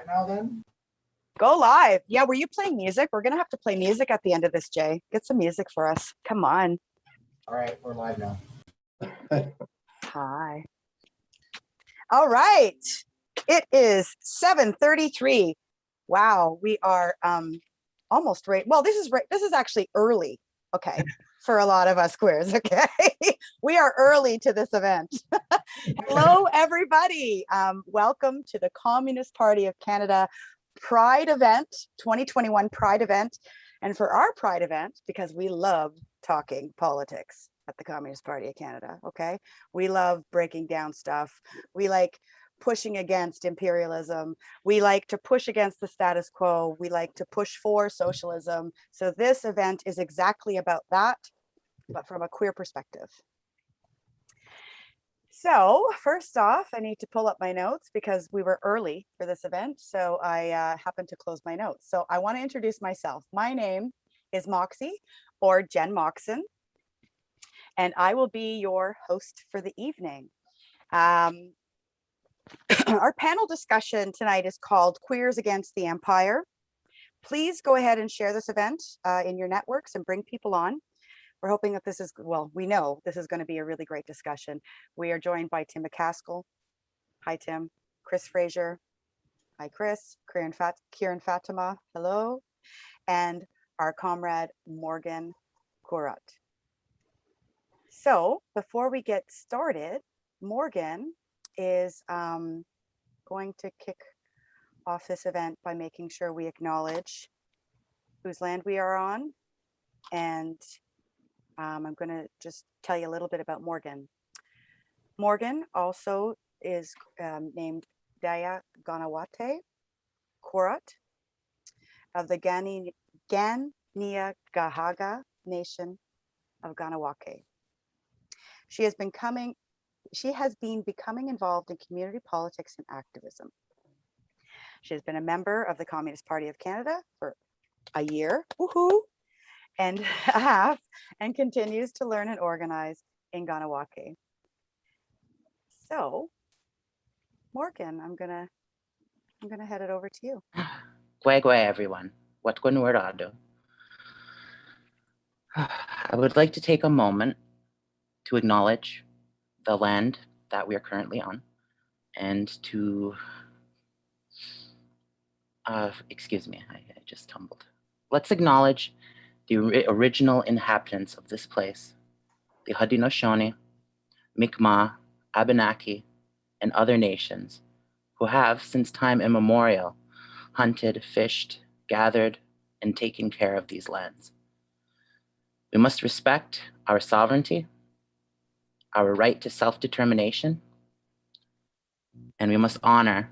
live now then? Go live. Yeah, were you playing music? We're going to have to play music at the end of this, Jay. Get some music for us. Come on. All right, we're live now. Hi. All right. It is 7:33. Wow, we are almost right. Well, this is actually early. Okay. For a lot of us queers, okay? We are early to this event. Hello, everybody. Welcome to the Communist Party of Canada Pride event, 2021 Pride event. And for our Pride event, because we love talking politics at the Communist Party of Canada, okay? We love breaking down stuff. We like pushing against imperialism. We like to push against the status quo. We like to push for socialism. So this event is exactly about that, but from a queer perspective. So first off, I need to pull up my notes because we were early for this event. So I happened to close my notes. So I want to introduce myself. My name is Moxie, or Jen Moxon, and I will be your host for the evening. Our panel discussion tonight is called Queers Against the Empire. Please go ahead and share this event in your networks and bring people on. We're hoping that this is, well, we know this is going to be a really great discussion. We are joined by Tim McCaskill. Hi, Tim. Chris Frazer. Hi, Chris. Kieran Fatima. Hello. And our comrade, Morgan Kurat. So before we get started, Morgan is going to kick off this event by making sure we acknowledge whose land we are on. And I'm going to just tell you a little bit about Morgan. Morgan also is named Daya Ganawate Kurat of the Ganiagahaga Nation of Ganawake. She has been becoming involved in community politics and activism. She has been a member of the Communist Party of Canada for a year, woohoo, and a half, and continues to learn and organize in Ganawake. So, Morgan, I'm gonna head it over to you. Gwe everyone. What gunwarado? I would like to take a moment to acknowledge the land that we are currently on, and to excuse me, I just tumbled. Let's acknowledge the original inhabitants of this place, the Haudenosaunee, Mi'kmaq, Abenaki, and other nations who have, since time immemorial, hunted, fished, gathered, and taken care of these lands. We must respect our sovereignty, our right to self-determination, and we must honor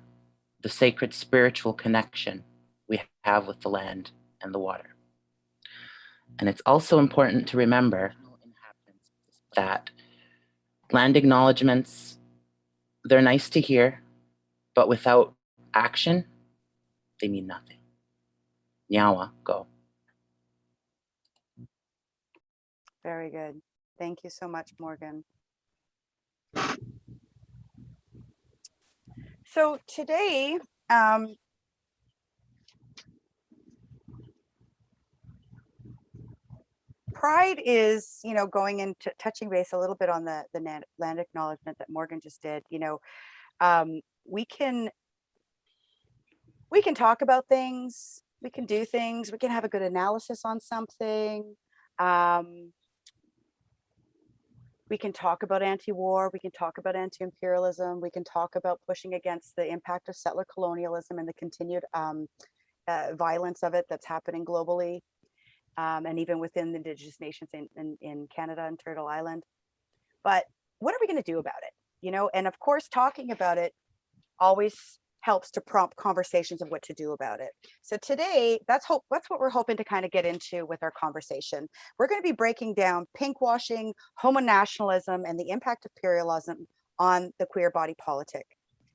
the sacred spiritual connection we have with the land and the water. And it's also important to remember that land acknowledgements, they're nice to hear, but without action, they mean nothing. Nyawa, go. Very good. Thank you so much, Morgan. So today, Pride is, going into touching base a little bit on the land acknowledgement that Morgan just did. We can talk about things, we can do things, we can have a good analysis on something. We can talk about anti-war, we can talk about anti-imperialism, we can talk about pushing against the impact of settler colonialism and the continued violence of it that's happening globally. And even within the Indigenous nations in Canada and Turtle Island. But what are we going to do about it? And of course, talking about it always helps to prompt conversations of what to do about it. So today, that's what we're hoping to kind of get into with our conversation. We're going to be breaking down pinkwashing, homonationalism, and the impact of imperialism on the queer body politic.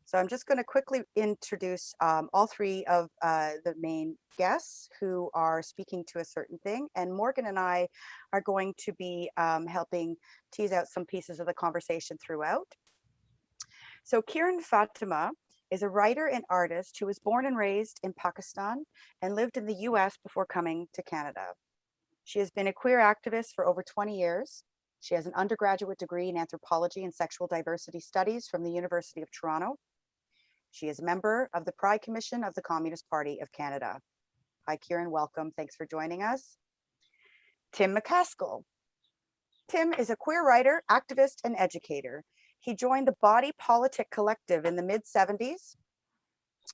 So I'm just going to quickly introduce all three of the main guests who are speaking to a certain thing. And Morgan and I are going to be helping tease out some pieces of the conversation throughout. So Kieran Fatima is a writer and artist who was born and raised in Pakistan and lived in the US before coming to Canada. She has been a queer activist for over 20 years. She has an undergraduate degree in anthropology and sexual diversity studies from the University of Toronto. She is a member of the Pride Commission of the Communist Party of Canada. Hi, Kieran, welcome. Thanks for joining us. Tim McCaskill. Tim is a queer writer, activist, and educator. He joined the Body Politic Collective in the mid-70s,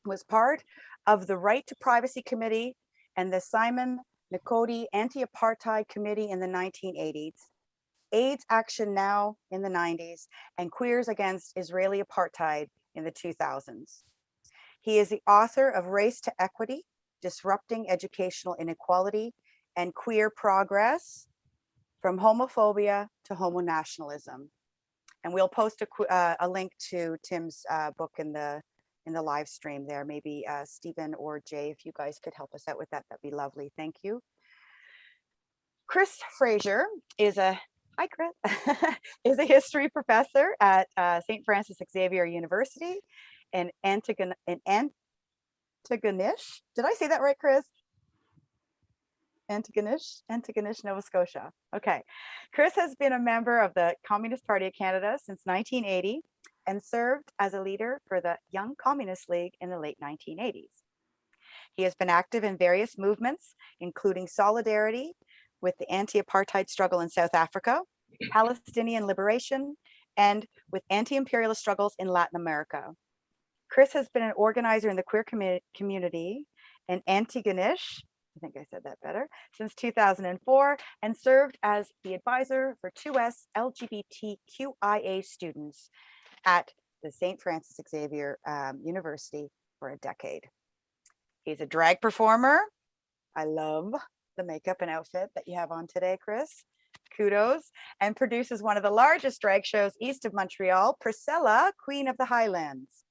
was part of the Right to Privacy Committee and the Simon Nikodi Anti-Apartheid Committee in the 1980s, AIDS Action Now in the 90s, and Queers Against Israeli Apartheid in the 2000s. He is the author of Race to Equity, Disrupting Educational Inequality and Queer Progress, From Homophobia to Homonationalism. And we'll post a link to Tim's book in the live stream there. Maybe Stephen or Jay, if you guys could help us out with that, that'd be lovely. Thank you. Chris Frazer is a is a history professor at St. Francis Xavier University in Antigonish. Did I say that right, Chris? Antigonish, Nova Scotia. Okay. Chris has been a member of the Communist Party of Canada since 1980 and served as a leader for the Young Communist League in the late 1980s. He has been active in various movements, including solidarity with the anti-apartheid struggle in South Africa, Palestinian liberation, and with anti-imperialist struggles in Latin America. Chris has been an organizer in the queer community in Antigonish, I think I said that better, since 2004, and served as the advisor for 2S LGBTQIA students at the St. Francis Xavier University for a decade. He's a drag performer. I love the makeup and outfit that you have on today, Chris. Kudos. And produces one of the largest drag shows east of Montreal, Priscilla, Queen of the Highlands.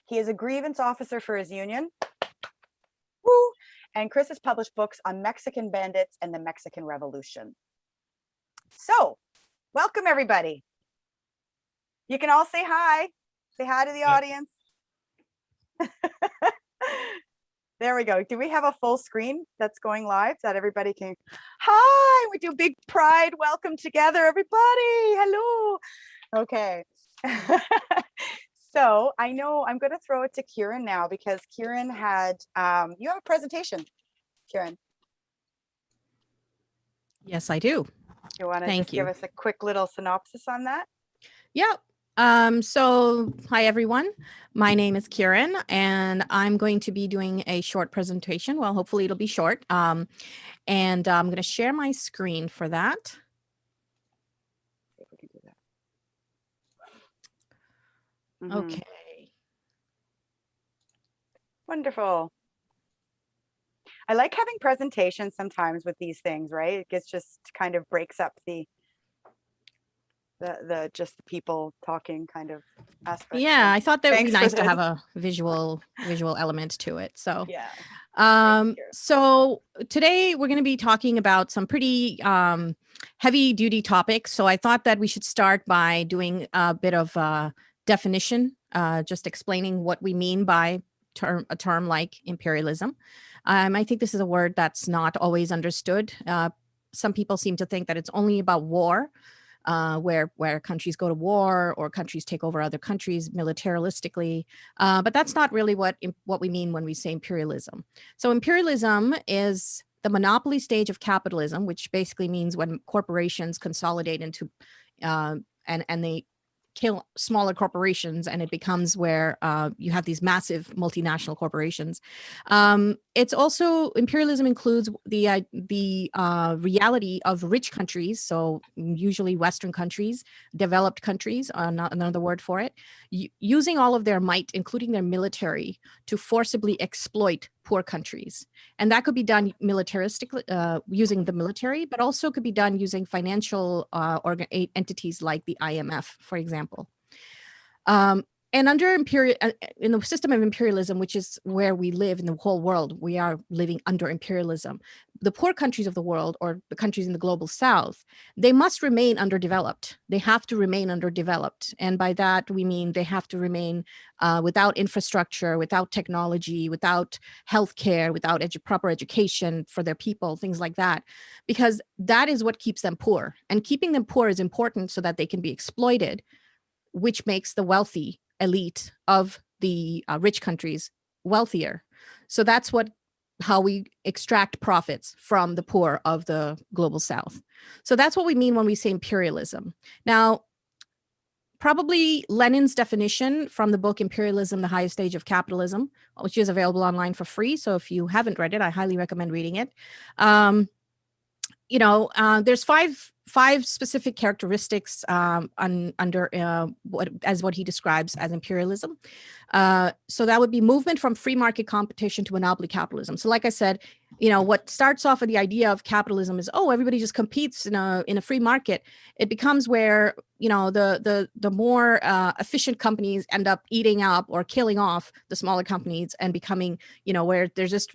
He is a grievance officer for his union. Woo! And Chris has published books on Mexican bandits and the Mexican Revolution. So, welcome everybody. You can all say hi. Say hi to the audience. There we go. Do we have a full screen that's going live so that everybody can? Hi, we do big pride welcome together, everybody. Hello. Okay. So I know I'm going to throw it to Kieran now because Kieran had, you have a presentation, Kieran. Yes, I do. You want to just give us a quick little synopsis on that? Yeah. So hi, everyone. My name is Kieran, and I'm going to be doing a short presentation. Well, hopefully it'll be short. And I'm going to share my screen for that. If we can do that. Okay. Wonderful. I like having presentations sometimes with these things, right? It gets just kind of breaks up the just the people talking kind of aspect. Yeah, I thought that would be nice to this. have a visual element to it. So yeah. So today we're going to be talking about some pretty heavy duty topics. So I thought that we should start by doing a bit of definition, just explaining what we mean by a term like imperialism. I think this is a word that's not always understood. Some people seem to think that it's only about war, where countries go to war or countries take over other countries militaristically. But that's not really what we mean when we say imperialism. So imperialism is the monopoly stage of capitalism, which basically means when corporations consolidate into and they kill smaller corporations, and it becomes where you have these massive multinational corporations. It's also, imperialism includes the reality of rich countries, so usually Western countries, developed countries, not another word for it, using all of their might, including their military, to forcibly exploit poor countries. And that could be done militaristically, using the military, but also could be done using financial entities like the IMF, for example. And under in the system of imperialism, which is where we live in the whole world, we are living under imperialism. The poor countries of the world, or the countries in the global south, they must remain underdeveloped. They have to remain underdeveloped. And by that, we mean they have to remain without infrastructure, without technology, without healthcare, without proper education for their people, things like that, because that is what keeps them poor. And keeping them poor is important so that they can be exploited, which makes the wealthy elite of the rich countries wealthier. So that's how we extract profits from the poor of the global south. So that's what we mean when we say imperialism. Now, probably Lenin's definition from the book Imperialism, the Highest Stage of Capitalism, which is available online for free. So if you haven't read it, I highly recommend reading it. There's five specific characteristics under what he describes as imperialism. So that would be movement from free market competition to monopoly capitalism. So like I said, what starts off with the idea of capitalism is, everybody just competes in a free market. It becomes where, the more efficient companies end up eating up or killing off the smaller companies and becoming, where there's just,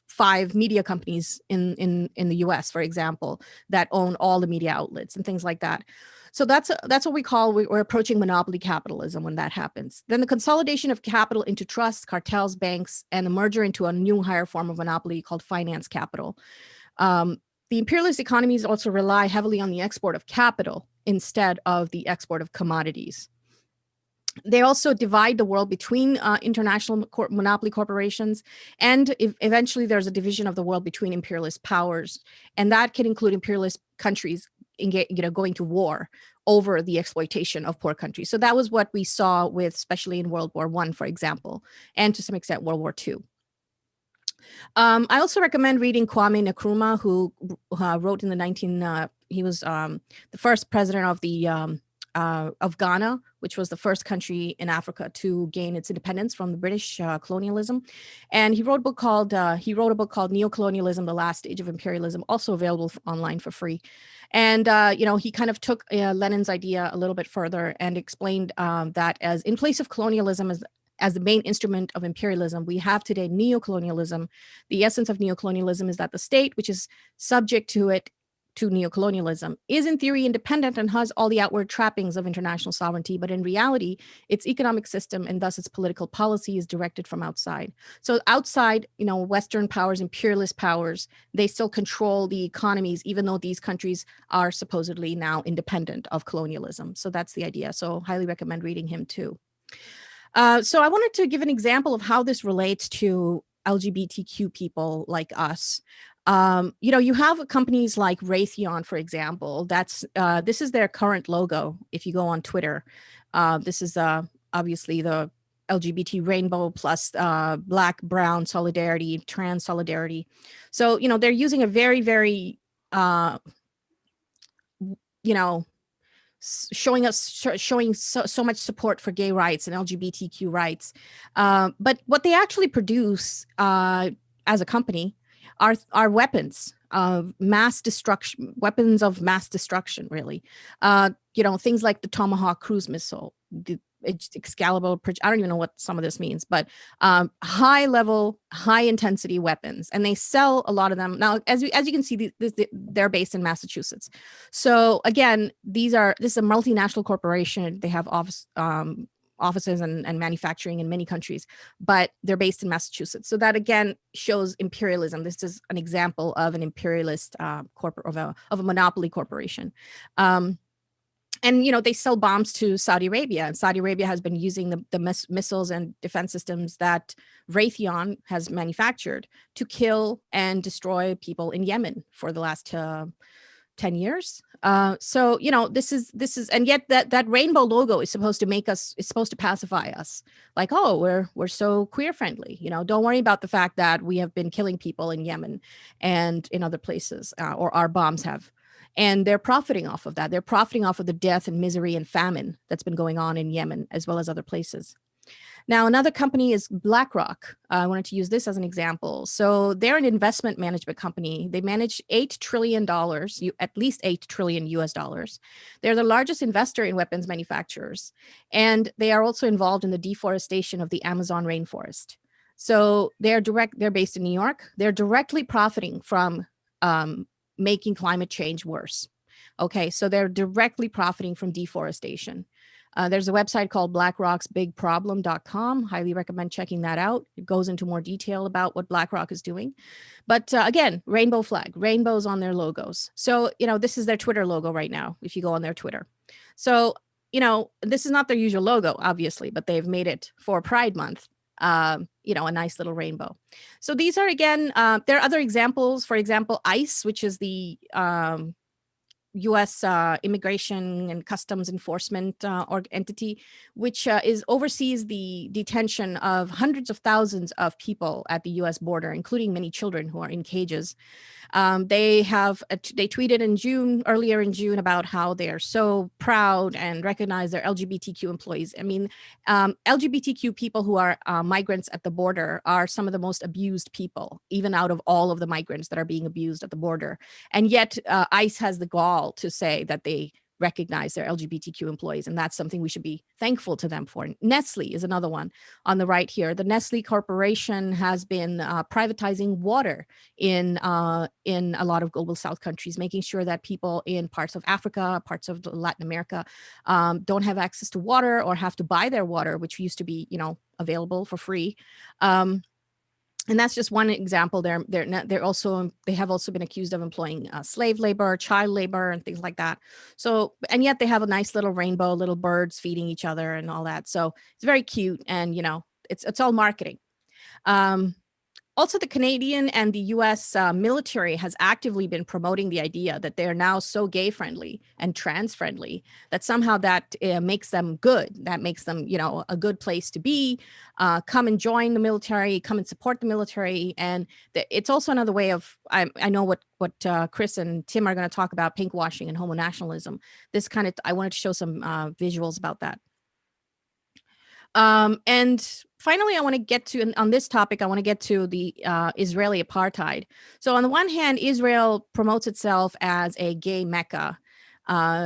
5 media companies in the US, for example, that own all the media outlets and things like that. So that's what we're approaching monopoly capitalism when that happens. Then the consolidation of capital into trusts, cartels, banks, and the merger into a new higher form of monopoly called finance capital. The imperialist economies also rely heavily on the export of capital instead of the export of commodities. They also divide the world between international monopoly corporations, and eventually there's a division of the world between imperialist powers, and that can include imperialist countries going to war over the exploitation of poor countries. So that was what we saw especially in World War I, for example, and to some extent World War II. I also recommend reading Kwame Nkrumah, who wrote in he was the first president of Ghana, which was the first country in Africa to gain its independence from the British colonialism. And he wrote a book called Neocolonialism, the Last Stage of Imperialism, also available online for free. And, he kind of took Lenin's idea a little bit further and explained that as in place of colonialism as the main instrument of imperialism, we have today neocolonialism. The essence of neocolonialism is that the state, which is subject to neocolonialism, is in theory independent and has all the outward trappings of international sovereignty, but in reality, its economic system and thus its political policy is directed from outside. So outside, Western powers, imperialist powers, they still control the economies, even though these countries are supposedly now independent of colonialism. So that's the idea. So highly recommend reading him too. So I wanted to give an example of how this relates to LGBTQ people like us. You have companies like Raytheon, for example. This is their current logo. If you go on Twitter, this is obviously the LGBT rainbow plus black, brown solidarity, trans solidarity. So they're using a very, very showing so much support for gay rights and LGBTQ rights. But what they actually produce as a company are weapons of mass destruction, weapons of mass destruction, really. Things like the Tomahawk cruise missile, the Excalibur, I don't even know what some of this means, but high level, high intensity weapons. And they sell a lot of them. Now, as you can see, they're based in Massachusetts. So again, this is a multinational corporation. They have offices and manufacturing in many countries, but they're based in Massachusetts. So that again shows imperialism. This is an example of an imperialist of a monopoly corporation. And they sell bombs to Saudi Arabia, and Saudi Arabia has been using the missiles and defense systems that Raytheon has manufactured to kill and destroy people in Yemen for the last 10 years. So this is, and yet that rainbow logo is supposed to pacify us, like, oh, we're so queer friendly. Don't worry about the fact that we have been killing people in Yemen and in other places, or our bombs have. And they're profiting off of that. They're profiting off of the death and misery and famine that's been going on in Yemen, as well as other places. Now, another company is BlackRock. I wanted to use this as an example. So they're an investment management company. They manage $8 trillion, at least 8 trillion US dollars. They're the largest investor in weapons manufacturers. And they are also involved in the deforestation of the Amazon rainforest. So they're based in New York. They're directly profiting from making climate change worse. Okay, so they're directly profiting from deforestation. There's a website called blackrocksbigproblem.com. Highly recommend checking that out. It goes into more detail about what BlackRock is doing. But again, rainbow flag, rainbows on their logos. So, this is their Twitter logo right now, if you go on their Twitter. So, this is not their usual logo, obviously, but they've made it for Pride Month. A nice little rainbow. So these are, again, there are other examples. For example, ICE, which is the U.S. Immigration and Customs Enforcement entity, which oversees the detention of hundreds of thousands of people at the U.S. border, including many children who are in cages. They tweeted earlier in June about how they are so proud and recognize their LGBTQ employees. I mean, LGBTQ people who are migrants at the border are some of the most abused people, even out of all of the migrants that are being abused at the border. And yet ICE has the gall to say that they recognize their LGBTQ employees, and that's something we should be thankful to them for. Nestle is another one on the right here. The Nestle Corporation has been privatizing water in a lot of global South countries, making sure that people in parts of Africa, parts of Latin America, don't have access to water or have to buy their water, which used to be, available for free. And that's just one example. They have also been accused of employing slave labor, child labor, and things like that. So, and yet they have a nice little rainbow, little birds feeding each other and all that. So it's very cute, and it's all marketing. Also, the Canadian and the U.S. Military has actively been promoting the idea that they are now so gay-friendly and trans-friendly that somehow that makes them good. That makes them, a good place to be. Come and join the military. Come and support the military. And it's also another way of. I know what Chris and Tim are going to talk about, pinkwashing and homonationalism. I wanted to show some visuals about that. And finally, I want to get to, on this topic, I want to get to the Israeli apartheid. So on the one hand, Israel promotes itself as a gay Mecca.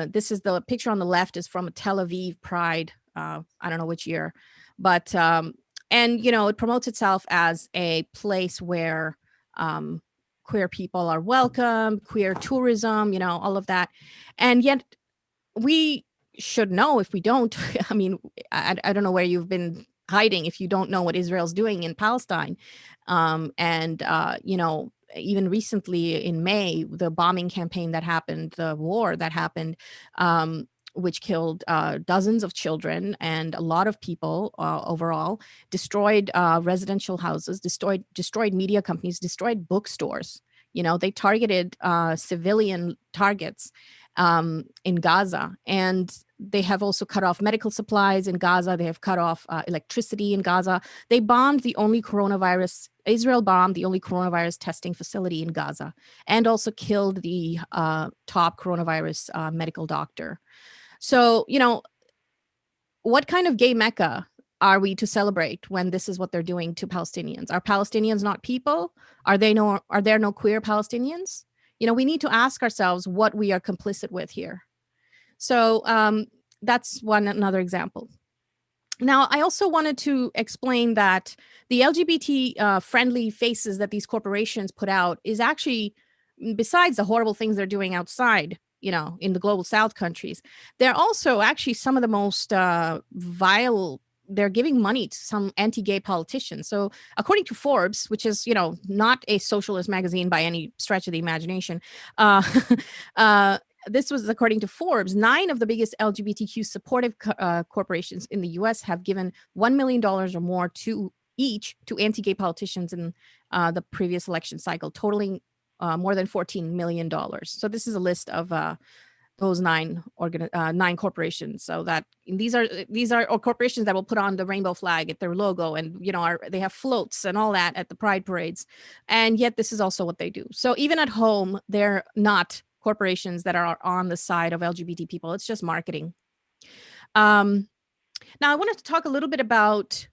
This is the picture on the left is from a Tel Aviv Pride. I don't know which year, but, it promotes itself as a place where queer people are welcome, queer tourism, all of that. And yet we should know, if we don't, I mean, I don't know where you've been hiding if you don't know what Israel's doing in Palestine. Even recently in May, the bombing campaign that happened, the war that happened, which killed dozens of children and a lot of people overall, destroyed residential houses, destroyed media companies, destroyed bookstores. They targeted civilian targets in Gaza, and they have also cut off medical supplies in Gaza. They have cut off electricity in Gaza. Israel bombed the only coronavirus testing facility in Gaza, and also killed the top coronavirus medical doctor. So, what kind of gay Mecca are we to celebrate when this is what they're doing to Palestinians? Are Palestinians not people? Are there no queer Palestinians? We need to ask ourselves what we are complicit with here. So that's another example. Now, I also wanted to explain that the LGBT friendly faces that these corporations put out is actually, besides the horrible things they're doing outside, in the global South countries, they're also actually some of the most vile. They're giving money to some anti-gay politicians. So according to Forbes, which is, not a socialist magazine by any stretch of the imagination, this was according to Forbes, 9 of the biggest LGBTQ supportive corporations in the U.S. have given $1 million or more to anti-gay politicians in the previous election cycle, totaling more than $14 million. So this is a list of those 9 corporations. So that these are corporations that will put on the rainbow flag at their logo, and they have floats and all that at the pride parades, and yet this is also what they do. So even at home, they're not corporations that are on the side of LGBT people. It's just marketing. Now I wanted to talk a little bit about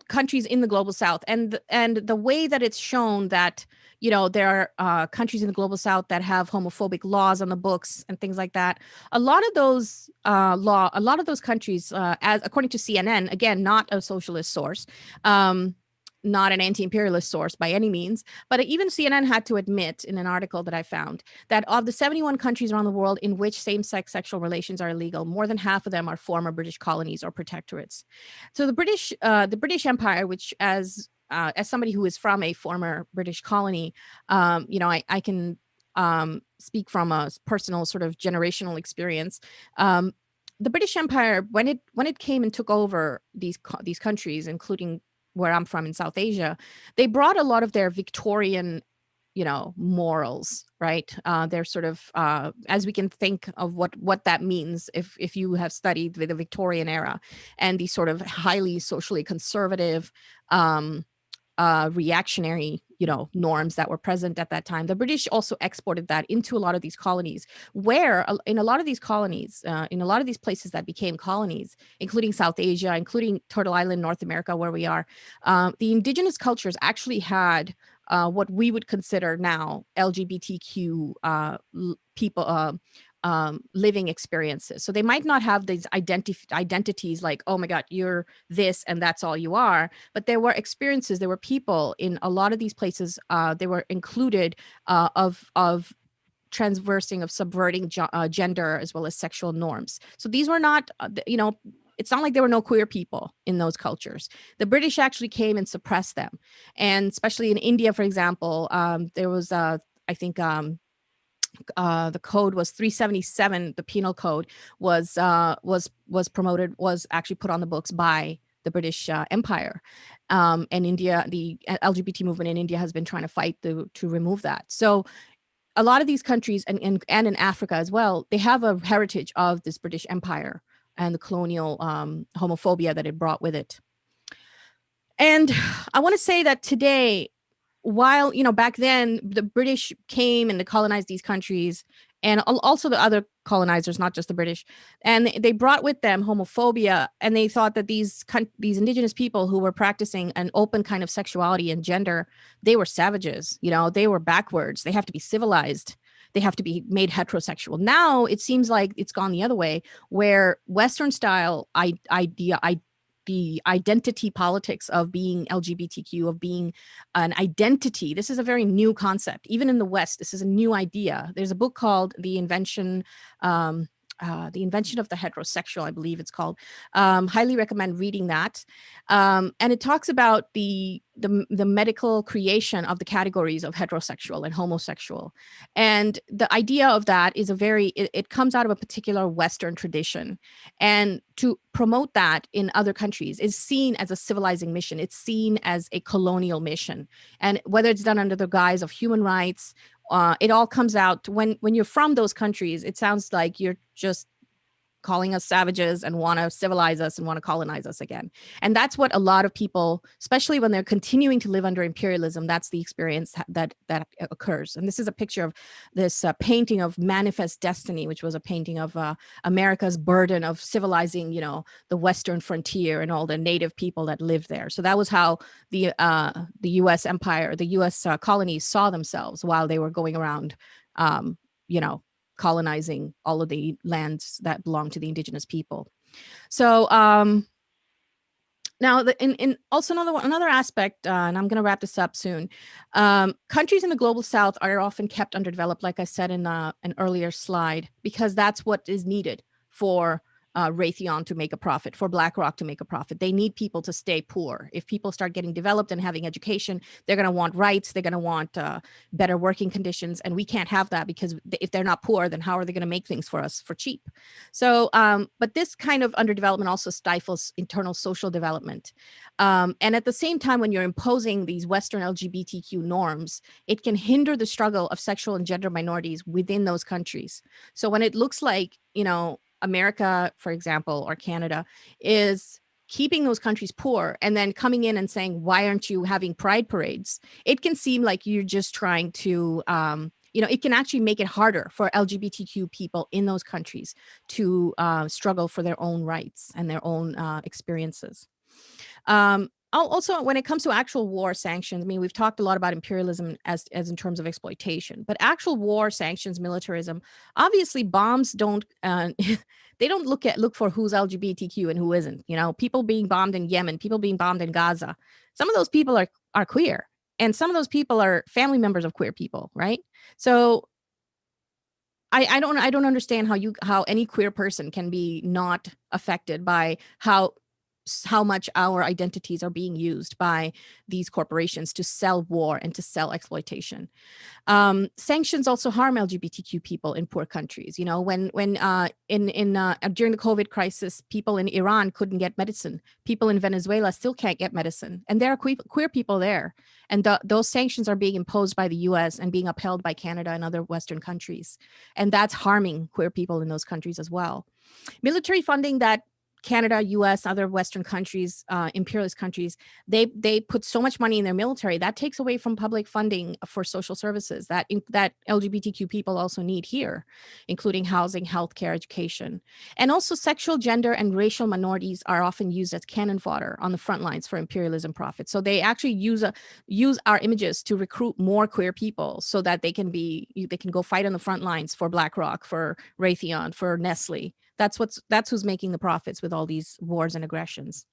countries in the global south, and the way that it's shown that, you know, there are countries in the global south that have homophobic laws on the books and things like that. A lot of those countries, as according to CNN, again, not a socialist source, not an anti-imperialist source by any means, but even CNN had to admit in an article that I found that of the 71 countries around the world in which same-sex sexual relations are illegal, more than half of them are former British colonies or protectorates. So the British Empire, which as somebody who is from a former British colony, you know, I can speak from a personal sort of generational experience. The British Empire, when it came and took over these countries, including where I'm from in South Asia, they brought a lot of their Victorian, you know, morals, right? They're sort of, as we can think of what that means if you have studied the Victorian era, and these sort of highly socially conservative, reactionary, you know, norms that were present at that time. The British also exported that into a lot of these colonies, where in a lot of these colonies, in a lot of these places that became colonies, including South Asia, including Turtle Island, North America, where we are, the indigenous cultures actually had what we would consider now LGBTQ people, living experiences. So they might not have these identities like, oh my God, you're this and that's all you are. But there were experiences, there were people in a lot of these places, they were included of transversing, of subverting gender as well as sexual norms. So these were not, you know, it's not like there were no queer people in those cultures. The British actually came and suppressed them. And especially in India, for example, there was, I think, the code was 377. The penal code was promoted, was actually put on the books by the British Empire. And India, the LGBT movement in India has been trying to fight to remove that. So a lot of these countries, and in Africa as well, they have a heritage of this British Empire and the colonial homophobia that it brought with it. And I want to say that today, while, you know, back then the British came and they colonized these countries, and also the other colonizers, not just the British, and they brought with them homophobia, and they thought that these indigenous people who were practicing an open kind of sexuality and gender, they were savages, you know, they were backwards, they have to be civilized, they have to be made heterosexual. Now it seems like it's gone the other way, where Western style the identity politics of being LGBTQ, of being an identity. This is a very new concept. Even in the West, this is a new idea. There's a book called The Invention of the Heterosexual, I believe it's called. Highly recommend reading that. And it talks about the medical creation of the categories of heterosexual and homosexual. And the idea of that is it comes out of a particular Western tradition. And to promote that in other countries is seen as a civilizing mission. It's seen as a colonial mission. And whether it's done under the guise of human rights, it all comes out when you're from those countries, it sounds like you're just calling us savages and want to civilize us and want to colonize us again. And that's what a lot of people, especially when they're continuing to live under imperialism, that's the experience that occurs. And this is a picture of this painting of Manifest Destiny, which was a painting of America's burden of civilizing, you know, the Western frontier and all the native people that lived there. So that was how the U.S. empire, the U.S. colonies saw themselves while they were going around, you know, colonizing all of the lands that belong to the indigenous people. So now, also another aspect, and I'm going to wrap this up soon. Countries in the global south are often kept underdeveloped, like I said in an earlier slide, because that's what is needed for Raytheon to make a profit, for BlackRock to make a profit. They need people to stay poor. If people start getting developed and having education, they're going to want rights. They're going to want better working conditions. And we can't have that, because if they're not poor, then how are they going to make things for us for cheap? So, but this kind of underdevelopment also stifles internal social development. And at the same time, when you're imposing these Western LGBTQ norms, it can hinder the struggle of sexual and gender minorities within those countries. So when it looks like, you know, America, for example, or Canada is keeping those countries poor and then coming in and saying, why aren't you having pride parades? It can seem like you're just trying to, you know, it can actually make it harder for LGBTQ people in those countries to struggle for their own rights and their own experiences. Also, when it comes to actual war sanctions, I mean, we've talked a lot about imperialism as in terms of exploitation, but actual war sanctions, militarism, obviously bombs don't, they don't look for who's LGBTQ and who isn't. You know, people being bombed in Yemen, people being bombed in Gaza. Some of those people are queer, and some of those people are family members of queer people, right? So I don't understand how any queer person can be not affected by how much our identities are being used by these corporations to sell war and to sell exploitation. Sanctions also harm LGBTQ people in poor countries. You know, when during the COVID crisis, people in Iran couldn't get medicine. People in Venezuela still can't get medicine, and there are queer people there. And those sanctions are being imposed by the U.S. and being upheld by Canada and other Western countries, and that's harming queer people in those countries as well. Military funding that Canada, US, other Western countries, imperialist countries, they put so much money in their military that takes away from public funding for social services that LGBTQ people also need here, including housing, healthcare, education. And also sexual, gender, and racial minorities are often used as cannon fodder on the front lines for imperialism profits. So they actually use our images to recruit more queer people so that they can go fight on the front lines for BlackRock, for Raytheon, for Nestle. That's who's making the profits with all these wars and aggressions.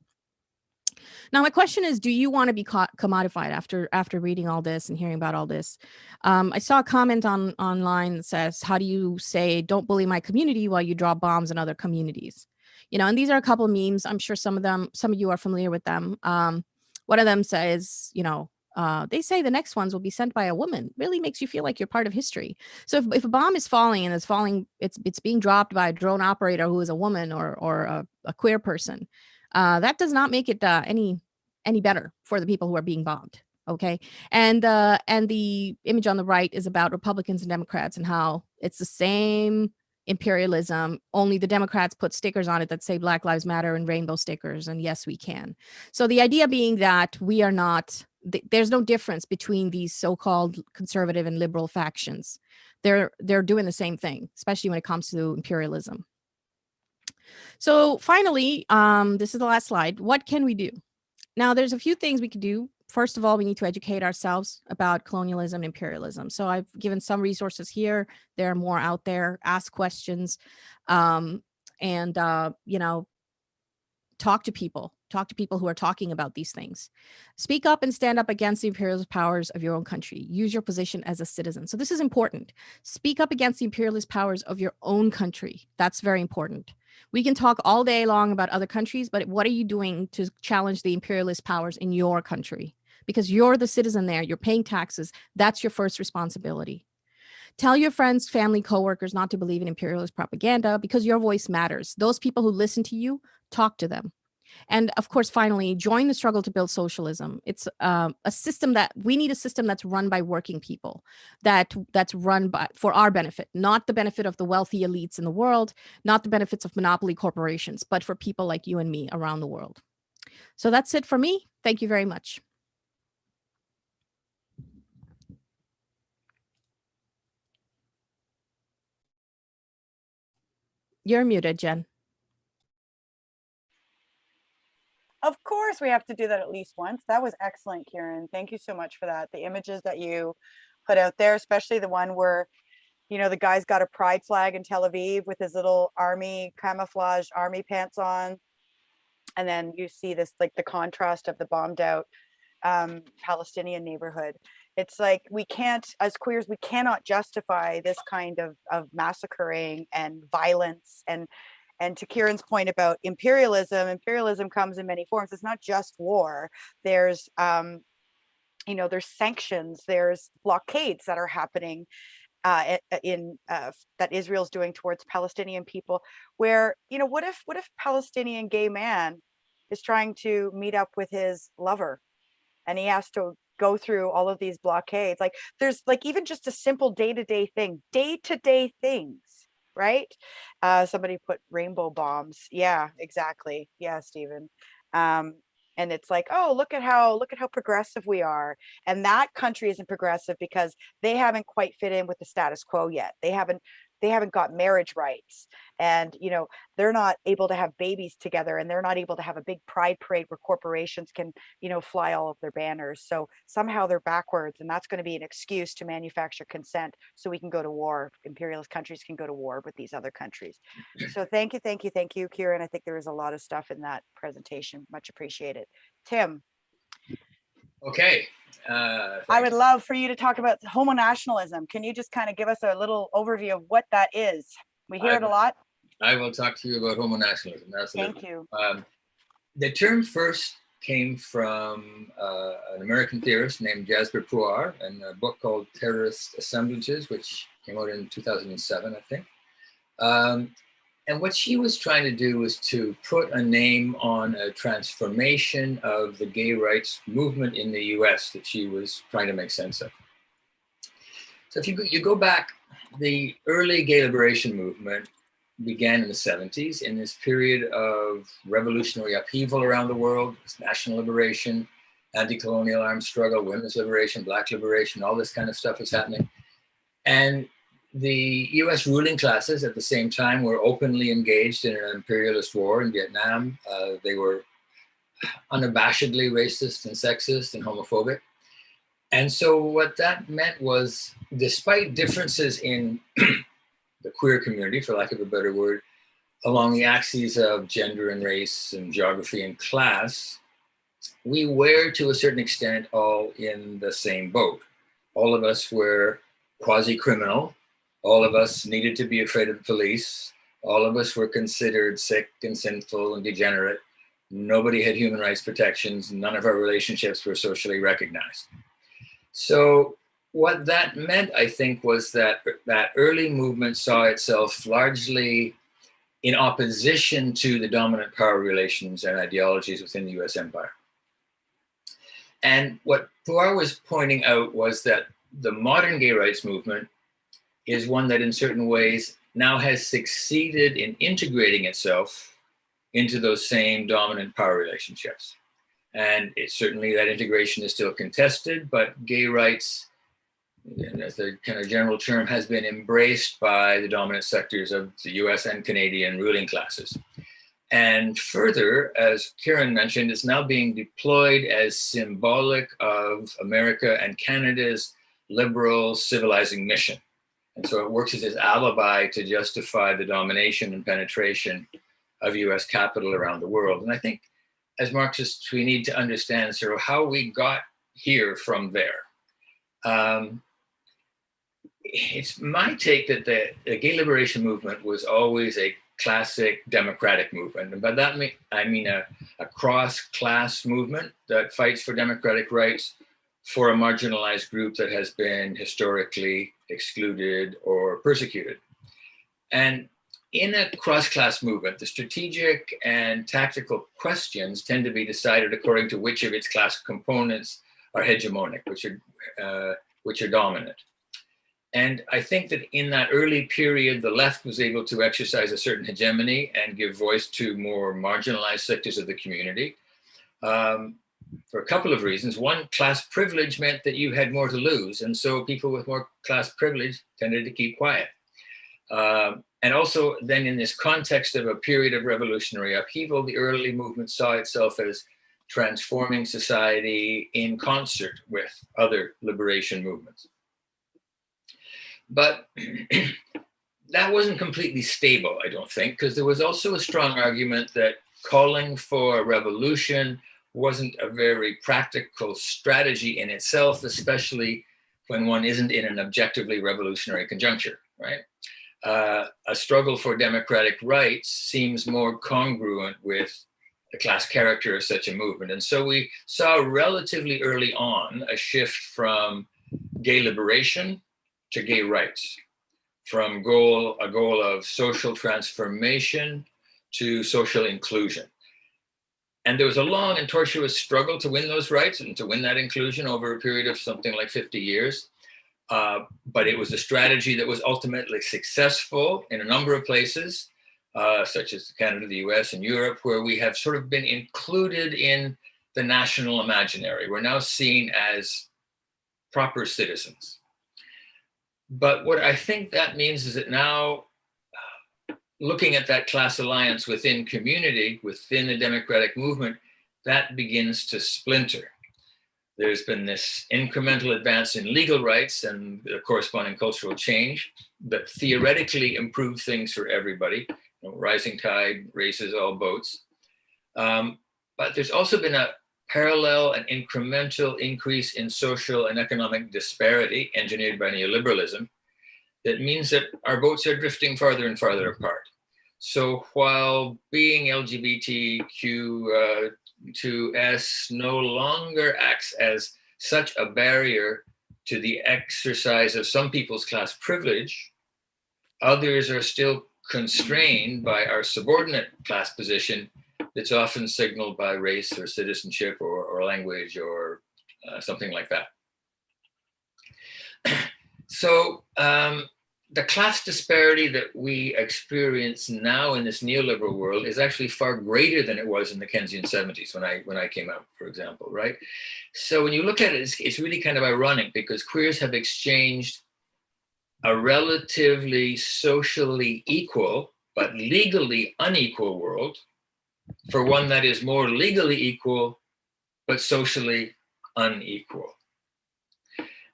Now, my question is, do you want to be commodified after reading all this and hearing about all this? I saw a comment online that says, how do you say, don't bully my community while you drop bombs in other communities? You know, and these are a couple of memes. I'm sure some of you are familiar with them. One of them says, you know, they say the next ones will be sent by a woman. Really makes you feel like you're part of history. So if a bomb is falling and it's being dropped by a drone operator who is a woman or a queer person, that does not make it any better for the people who are being bombed. Okay, and the image on the right is about Republicans and Democrats and how it's the same imperialism, only the Democrats put stickers on it that say Black Lives Matter and rainbow stickers, and yes, we can. So the idea being that we are not, there's no difference between these so-called conservative and liberal factions. They're doing the same thing, especially when it comes to imperialism. So finally, this is the last slide. What can we do? Now, there's a few things we could do. First of all, we need to educate ourselves about colonialism and imperialism. So I've given some resources here. There are more out there. Ask questions, and you know, talk to people who are talking about these things. Speak up and stand up against the imperialist powers of your own country. Use your position as a citizen. So this is important. Speak up against the imperialist powers of your own country. That's very important. We can talk all day long about other countries, but what are you doing to challenge the imperialist powers in your country? Because you're the citizen there, you're paying taxes. That's your first responsibility. Tell your friends, family, coworkers not to believe in imperialist propaganda because your voice matters. Those people who listen to you, talk to them. And of course, finally, join the struggle to build socialism. It's a system that we need, a system that's run by working people, that's run for our benefit, not the benefit of the wealthy elites in the world, not the benefits of monopoly corporations, but for people like you and me around the world. So that's it for me. Thank you very much. You're muted, Jen. Of course, we have to do that at least once. That was excellent, Kieran. Thank you so much for that. The images that you put out there, especially the one where, you know, the guy's got a pride flag in Tel Aviv with his little army camouflage army pants on. And then you see this, like the contrast of the bombed out Palestinian neighborhood. It's like, we can't, as queers, we cannot justify this kind of massacring and violence. And to Kieran's point about imperialism comes in many forms. It's not just war. There's, you know, there's sanctions, there's blockades that are happening that Israel's doing towards Palestinian people, where, you know, what if Palestinian gay man is trying to meet up with his lover and he has to go through all of these blockades? Like, there's like even just a simple day-to-day things, right? Somebody put rainbow bombs. Yeah, exactly. Yeah, Stephen. And it's like, oh, look at how progressive we are. And that country isn't progressive because they haven't quite fit in with the status quo yet. They they haven't got marriage rights, and they're not able to have babies together, and they're not able to have a big pride parade where corporations can fly all of their banners. So somehow they're backwards, and that's going to be an excuse to manufacture consent so we can go to war. Imperialist countries can go to war with these other countries. So thank you, Kieran. I think there was a lot of stuff in that presentation. Much appreciated. Tim. Okay. I would love for you to talk about homonationalism. Can you just kind of give us a little overview of what that is? We hear it a lot. I will talk to you about homonationalism. Absolutely. Thank you. The term first came from an American theorist named Jasper Puar in a book called Terrorist Assemblages, which came out in 2007, I think. And what she was trying to do was to put a name on a transformation of the gay rights movement in the US that she was trying to make sense of. So if you go back, the early gay liberation movement began in the 70s in this period of revolutionary upheaval around the world. National liberation, anti-colonial arms struggle, women's liberation, Black liberation, all this kind of stuff was happening. And the US ruling classes at the same time were openly engaged in an imperialist war in Vietnam. They were unabashedly racist and sexist and homophobic. And so what that meant was, despite differences in the queer community, for lack of a better word, along the axes of gender and race and geography and class, we were to a certain extent all in the same boat. All of us were quasi-criminal. All of us needed to be afraid of the police. All of us were considered sick and sinful and degenerate. Nobody had human rights protections. None of our relationships were socially recognized. So what that meant, I think, was that that early movement saw itself largely in opposition to the dominant power relations and ideologies within the US empire. And what Puar was pointing out was that the modern gay rights movement is one that in certain ways now has succeeded in integrating itself into those same dominant power relationships. And certainly that integration is still contested, but gay rights, as the kind of general term, has been embraced by the dominant sectors of the US and Canadian ruling classes. And further, as Kiran mentioned, it's now being deployed as symbolic of America and Canada's liberal civilizing mission. And so it works as his alibi to justify the domination and penetration of US capital around the world. And I think as Marxists, we need to understand sort of how we got here from there. It's my take that the gay liberation movement was always a classic democratic movement. And by that I mean a cross-class movement that fights for democratic rights for a marginalized group that has been historically excluded or persecuted. And in a cross-class movement, the strategic and tactical questions tend to be decided according to which of its class components are hegemonic, which are dominant. And I think that in that early period, the left was able to exercise a certain hegemony and give voice to more marginalized sectors of the community for a couple of reasons. One, class privilege meant that you had more to lose. And so people with more class privilege tended to keep quiet. And also then in this context of a period of revolutionary upheaval, the early movement saw itself as transforming society in concert with other liberation movements. But that wasn't completely stable, I don't think, because there was also a strong argument that calling for a revolution wasn't a very practical strategy in itself, especially when one isn't in an objectively revolutionary conjuncture, right? A struggle for democratic rights seems more congruent with the class character of such a movement. And so we saw relatively early on a shift from gay liberation to gay rights, from a goal of social transformation to social inclusion. And there was a long and tortuous struggle to win those rights and to win that inclusion over a period of something like 50 years. But it was a strategy that was ultimately successful in a number of places, such as Canada, the US, and Europe, where we have sort of been included in the national imaginary. We're now seen as proper citizens. But what I think that means is that now, looking at that class alliance within community, within the democratic movement, that begins to splinter. There's been this incremental advance in legal rights and the corresponding cultural change that theoretically improve things for everybody. You know, rising tide raises all boats. But there's also been a parallel and incremental increase in social and economic disparity engineered by neoliberalism that means that our boats are drifting farther and farther apart. So while being LGBTQ2S no longer acts as such a barrier to the exercise of some people's class privilege, others are still constrained by our subordinate class position that's often signaled by race or citizenship or language or something like that. So the class disparity that we experience now in this neoliberal world is actually far greater than it was in the Keynesian 70s when I came out, for example, right? So when you look at it, it's really kind of ironic because queers have exchanged a relatively socially equal but legally unequal world for one that is more legally equal but socially unequal.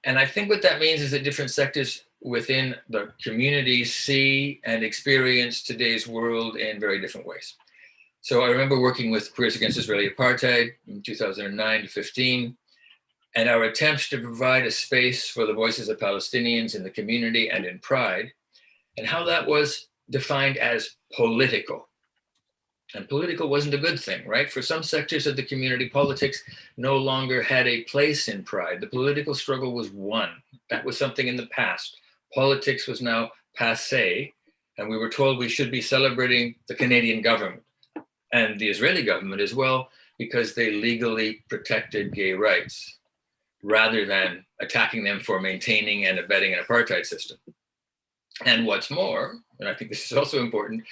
And I think what that means is that different sectors within the community see and experience today's world in very different ways. So I remember working with Queers Against Israeli Apartheid in 2009 to 15, and our attempts to provide a space for the voices of Palestinians in the community and in Pride, and how that was defined as political. And political wasn't a good thing, right? For some sectors of the community, politics no longer had a place in Pride. The political struggle was won. That was something in the past. Politics was now passé, and we were told we should be celebrating the Canadian government and the Israeli government as well, because they legally protected gay rights, rather than attacking them for maintaining and abetting an apartheid system. And what's more, and I think this is also important,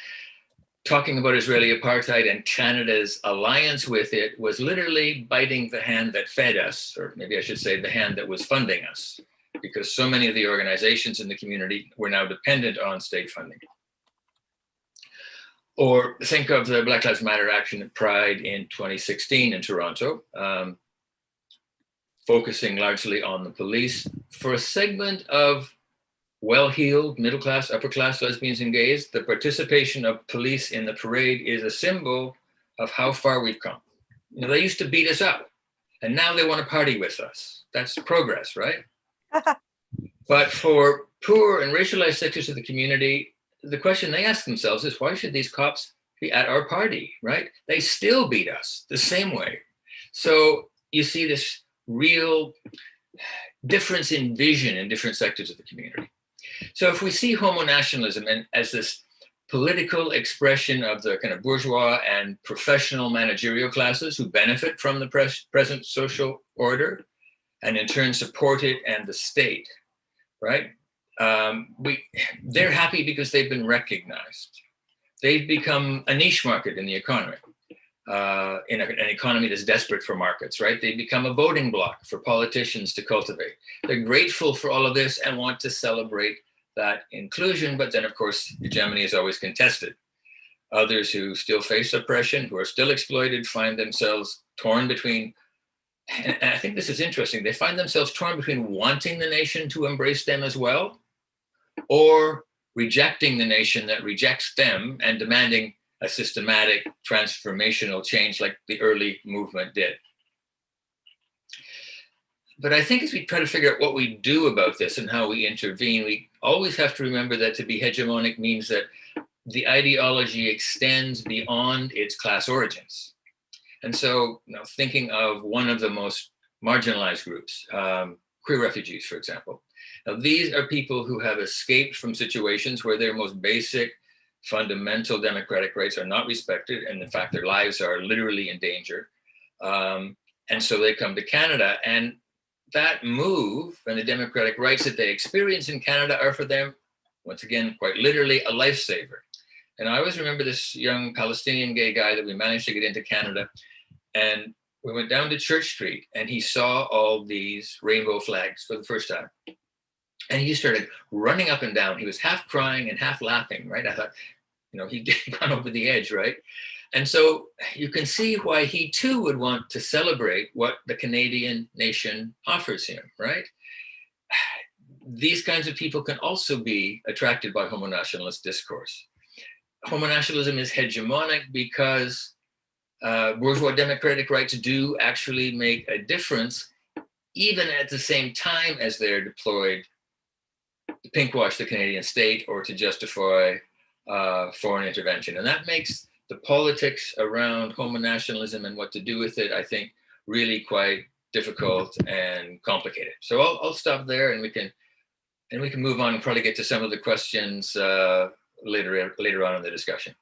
talking about Israeli apartheid and Canada's alliance with it was literally biting the hand that fed us, or maybe I should say the hand that was funding us, because so many of the organizations in the community were now dependent on state funding. Or think of the Black Lives Matter action at Pride in 2016 in Toronto, focusing largely on the police. For a segment of well-heeled, middle-class, upper-class lesbians and gays, the participation of police in the parade is a symbol of how far we've come. You know, they used to beat us up, and now they want to party with us. That's progress, right? But for poor and racialized sectors of the community, the question they ask themselves is, why should these cops be at our party, right? They still beat us the same way. So you see this real difference in vision in different sectors of the community. So if we see homonationalism and as this political expression of the kind of bourgeois and professional managerial classes who benefit from the present social order and in turn support it and the state, right? They're happy because they've been recognized. They've become a niche market in the economy, in an economy that's desperate for markets, right? They become a voting bloc for politicians to cultivate. They're grateful for all of this and want to celebrate that inclusion, but then of course, hegemony is always contested. Others who still face oppression, who are still exploited, find themselves torn between, and I think this is interesting, they find themselves torn between wanting the nation to embrace them as well, or rejecting the nation that rejects them and demanding a systematic transformational change like the early movement did. But I think as we try to figure out what we do about this and how we intervene, we always have to remember that to be hegemonic means that the ideology extends beyond its class origins. And so, you know, thinking of one of the most marginalized groups, queer refugees, for example. Now, these are people who have escaped from situations where their most basic fundamental democratic rights are not respected, and in fact, their lives are literally in danger. And so they come to Canada, and that move and the democratic rights that they experience in Canada are for them, once again, quite literally a lifesaver. And I always remember this young Palestinian gay guy that we managed to get into Canada, and we went down to Church Street and he saw all these rainbow flags for the first time. And he started running up and down. He was half crying and half laughing, right? I thought, you know, he'd gone over the edge, right? And so you can see why he too would want to celebrate what the Canadian nation offers him, right? These kinds of people can also be attracted by homonationalist discourse. Homonationalism is hegemonic because bourgeois democratic rights do actually make a difference, even at the same time as they're deployed to pinkwash the Canadian state or to justify foreign intervention. And that makes the politics around homonationalism and what to do with it, I think, really quite difficult and complicated. So I'll stop there, and we can move on and probably get to some of the questions later on in the discussion.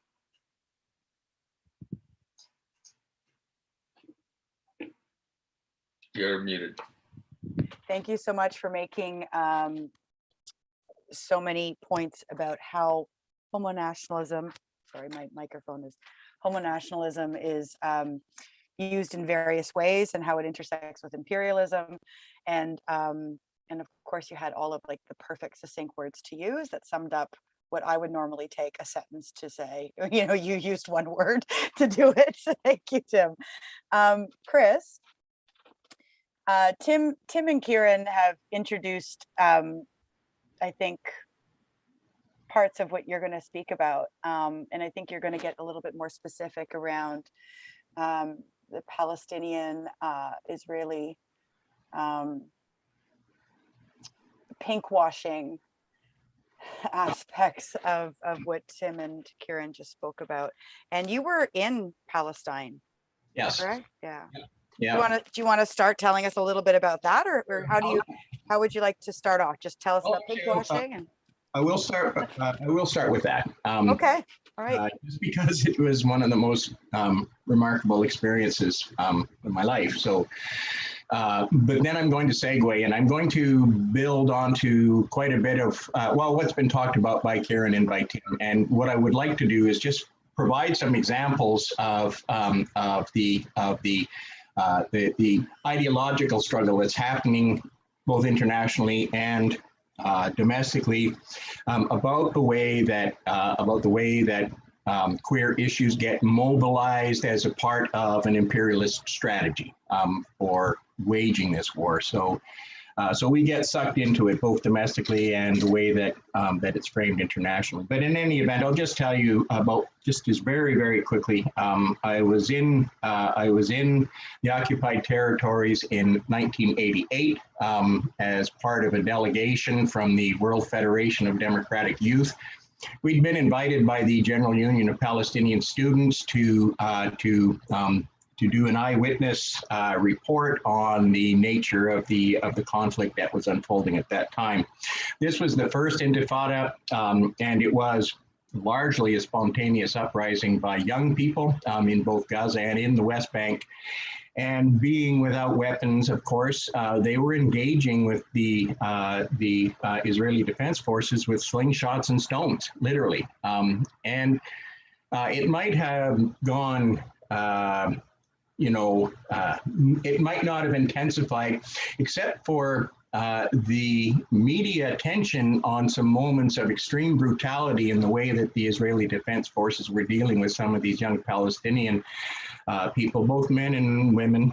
You're muted. Thank you so much for making so many points about how homonationalism, sorry, my microphone is, homonationalism is used in various ways and how it intersects with imperialism. And of course you had all of like the perfect succinct words to use that summed up what I would normally take a sentence to say. You know, you used one word to do it. So thank you, Tim. Chris, Tim and Kieran have introduced, I think, parts of what you're going to speak about. And I think you're going to get a little bit more specific around the Palestinian, Israeli pinkwashing aspects of what Tim and Kieran just spoke about. And you were in Palestine. Yes. Correct? Yeah. Yeah. Do you want to start telling us a little bit about that, or how would you like to start off? Just tell us about pinkwashing. And I will start with that. Okay. All right. Just because it was one of the most remarkable experiences in my life. So, but then I'm going to segue, and I'm going to build onto quite a bit of what's been talked about by Kieran and by Tim. And what I would like to do is just provide some examples of the ideological struggle that's happening both internationally and domestically about the way that queer issues get mobilized as a part of an imperialist strategy for waging this war. So we get sucked into it both domestically and the way that that it's framed internationally. But in any event, I'll just tell you about just very, very quickly. I was in the occupied territories in 1988 as part of a delegation from the World Federation of Democratic Youth. We'd been invited by the General Union of Palestinian Students to do an eyewitness report on the nature of the conflict that was unfolding at that time. This was the first Intifada, and it was largely a spontaneous uprising by young people in both Gaza and in the West Bank. And being without weapons, of course, they were engaging with the Israeli Defense Forces with slingshots and stones, literally. And it might have gone it might not have intensified, except for the media attention on some moments of extreme brutality in the way that the Israeli Defense Forces were dealing with some of these young Palestinian people, both men and women.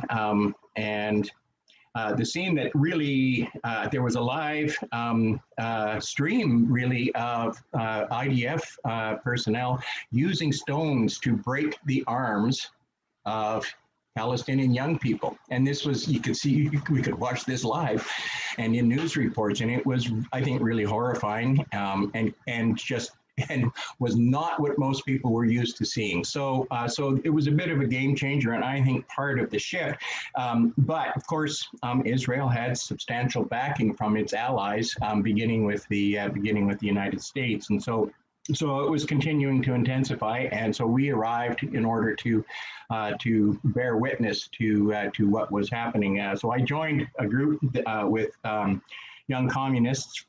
And the scene that really, there was a live stream really of IDF personnel using stones to break the arms of Palestinian young people. And this was, you could see, we could watch this live and in news reports, and it was, I think, really horrifying and was not what most people were used to seeing. So it was a bit of a game changer, and I think part of the shift. But of course, Israel had substantial backing from its allies, beginning with the United States, and so it was continuing to intensify, and so we arrived in order to bear witness to what was happening. So I joined a group with young communists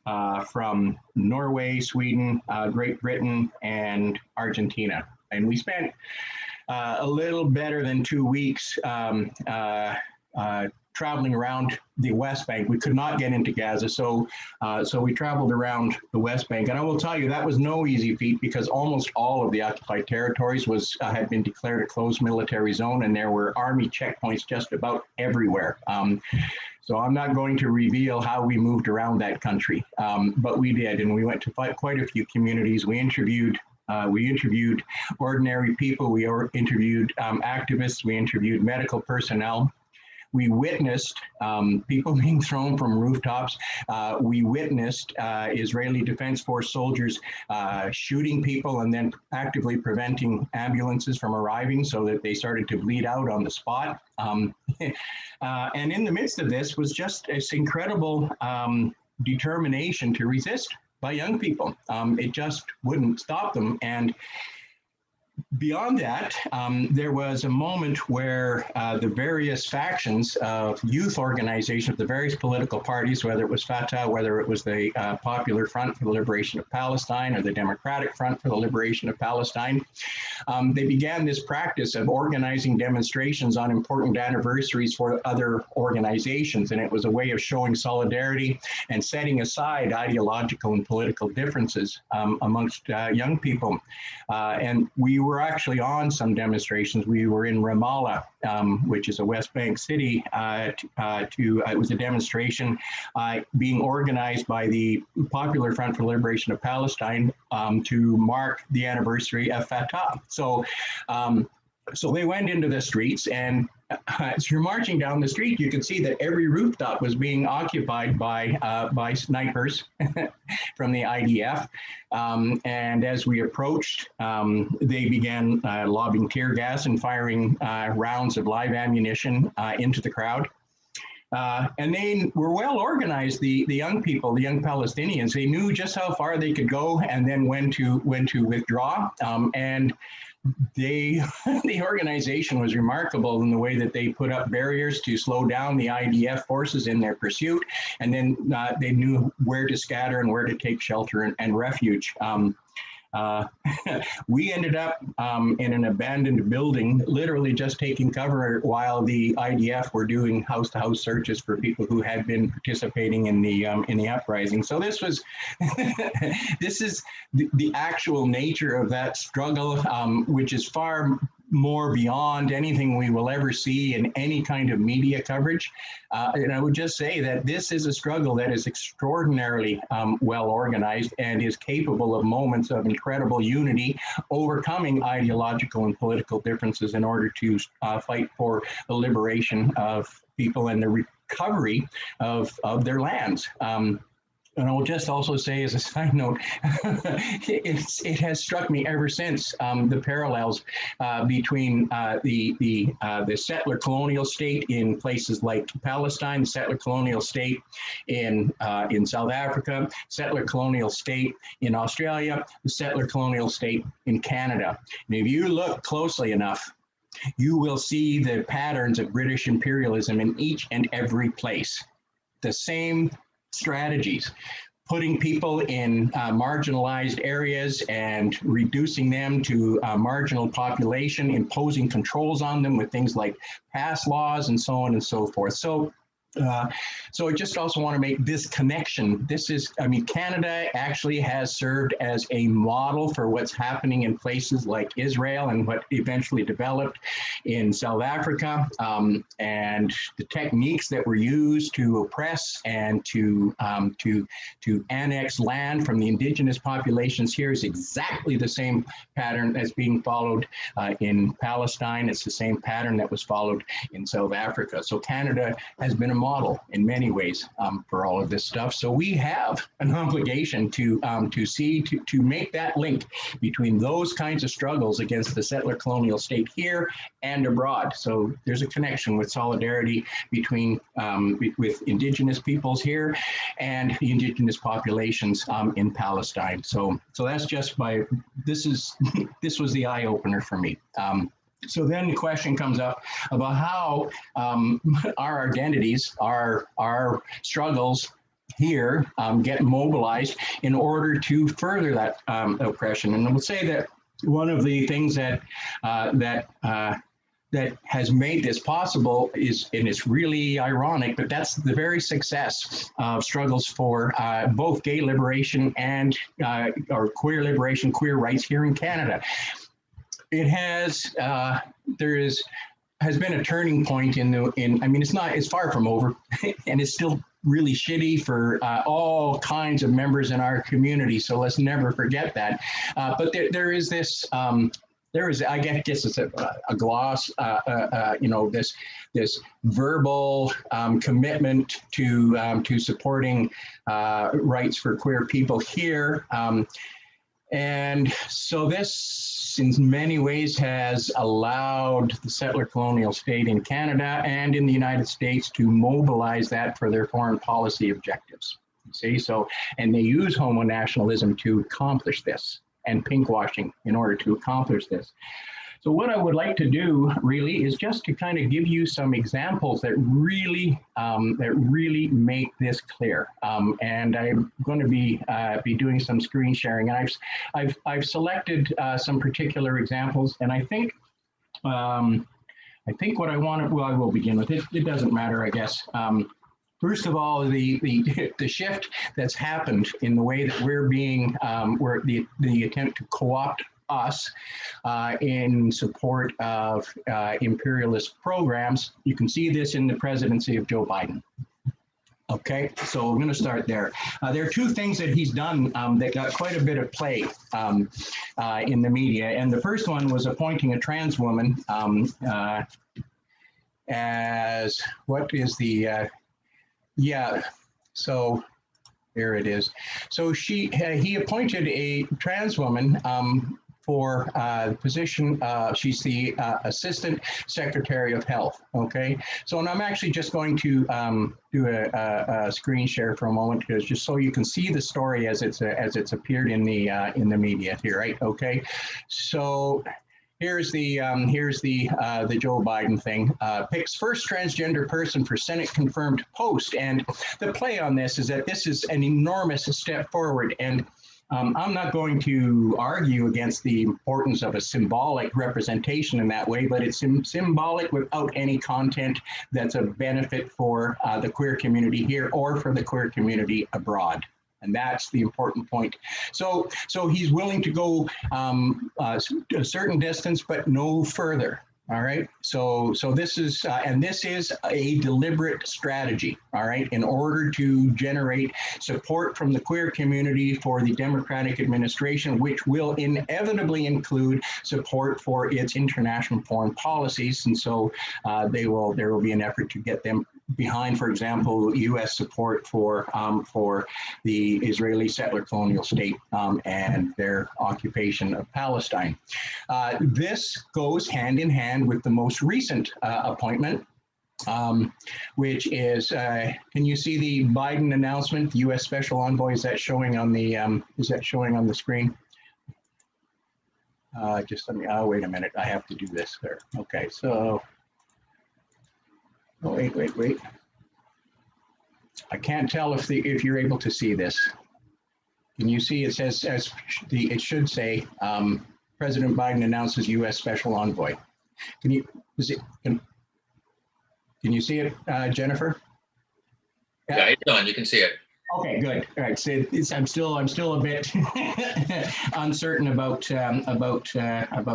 from Norway, Sweden, Great Britain, and Argentina, and we spent a little better than 2 weeks traveling around the West Bank. We could not get into Gaza, so we traveled around the West Bank. And I will tell you, that was no easy feat because almost all of the occupied territories had been declared a closed military zone, and there were army checkpoints just about everywhere. So I'm not going to reveal how we moved around that country, but we did, and we went to quite a few communities. We interviewed ordinary people. We interviewed activists. We interviewed medical personnel. We witnessed people being thrown from rooftops. We witnessed Israeli Defense Force soldiers shooting people and then actively preventing ambulances from arriving so that they started to bleed out on the spot. And in the midst of this was just this incredible determination to resist by young people. It just wouldn't stop them. And beyond that, there was a moment where the various factions of youth organizations, the various political parties, whether it was Fatah, whether it was the Popular Front for the Liberation of Palestine or the Democratic Front for the Liberation of Palestine, they began this practice of organizing demonstrations on important anniversaries for other organizations. And it was a way of showing solidarity and setting aside ideological and political differences amongst young people. And we were actually on some demonstrations. We were in Ramallah, which is a West Bank city. It was a demonstration being organized by the Popular Front for the Liberation of Palestine to mark the anniversary of Fatah. So they went into the streets, and as you're marching down the street, you could see that every rooftop was being occupied by snipers from the IDF. And as we approached, they began lobbing tear gas and firing rounds of live ammunition into the crowd. And they were well organized, the young people, the young Palestinians. They knew just how far they could go and then when to withdraw. And the organization was remarkable in the way that they put up barriers to slow down the IDF forces in their pursuit, and then they knew where to scatter and where to take shelter and refuge. We ended up in an abandoned building, literally just taking cover while the IDF were doing house-to-house searches for people who had been participating in the uprising. So this was, this is the actual nature of that struggle, which is far more beyond anything we will ever see in any kind of media coverage. And I would just say that this is a struggle that is extraordinarily well organized and is capable of moments of incredible unity, overcoming ideological and political differences in order to fight for the liberation of people and the recovery of their lands. And I will just also say as a side note, it has struck me ever since the parallels between the settler colonial state in places like Palestine, the settler colonial state in South Africa, settler colonial state in Australia, the settler colonial state in Canada. And if you look closely enough, you will see the patterns of British imperialism in each and every place. The same strategies, putting people in marginalized areas and reducing them to marginal population, imposing controls on them with things like pass laws and so on and so forth. So I just also want to make this connection. This is, I mean, Canada actually has served as a model for what's happening in places like Israel and what eventually developed in South Africa, and the techniques that were used to oppress and to annex land from the indigenous populations here is exactly the same pattern that's being followed in Palestine. It's the same pattern that was followed in South Africa. So Canada has been a model in many ways for all of this stuff. So we have an obligation to make that link between those kinds of struggles against the settler colonial state here and abroad. So there's a connection with solidarity between with indigenous peoples here and the indigenous populations in Palestine. So that's just this was the eye opener for me. So then the question comes up about how our identities, our struggles here get mobilized in order to further that oppression. And I would say that one of the things that that has made this possible is, and it's really ironic, but that's the very success of struggles for both gay liberation and or queer liberation, queer rights here in Canada. It has, has been a turning point I mean, it's far from over, and it's still really shitty for all kinds of members in our community. So let's never forget that. But there is this, I guess it's a gloss, you know, this verbal commitment to supporting rights for queer people here. And so this, in many ways, has allowed the settler colonial state in Canada and in the United States to mobilize that for their foreign policy objectives. See, so, and they use homonationalism to accomplish this, and pinkwashing in order to accomplish this. So what I would like to do really is just to kind of give you some examples that really make this clear. And I'm going to be doing some screen sharing. And I've selected some particular examples, and I think what I want to, well, I will begin with it. It doesn't matter, I guess. First of all, the shift that's happened in the way that we're being, where the attempt to co-opt us in support of imperialist programs. You can see this in the presidency of Joe Biden. Okay, so I'm going to start there. There are two things that he's done that got quite a bit of play in the media. And the first one was appointing a trans woman as, what is the, yeah, so there it is. So he appointed a trans woman for the position, she's the Assistant Secretary of Health, okay? So, and I'm actually just going to do a screen share for a moment, because just so you can see the story as it's appeared in the media here, right? Okay, so here's the Joe Biden thing. Picks first transgender person for Senate confirmed post, and the play on this is that this is an enormous step forward, and I'm not going to argue against the importance of a symbolic representation in that way, but it's symbolic without any content that's a benefit for the queer community here or for the queer community abroad. And that's the important point. So he's willing to go a certain distance, but no further. All right. So this is and this is a deliberate strategy. All right. In order to generate support from the queer community for the Democratic administration, which will inevitably include support for its international foreign policies. And so there will be an effort to get them behind, for example, U.S. support for the Israeli settler colonial state and their occupation of Palestine. This goes hand in hand with the most recent appointment, which is, can you see the Biden announcement, the U.S. Special Envoy? Is that showing on the screen? Just let me, oh, wait a minute, I have to do this there. Okay, so, oh, wait. I can't tell if you're able to see this. Can you see, it says, it should say, President Biden announces U.S. Special Envoy. Can you see it, Jennifer? Yeah, it's on. You can see it. Okay, good. All right. So I'm still a bit uncertain about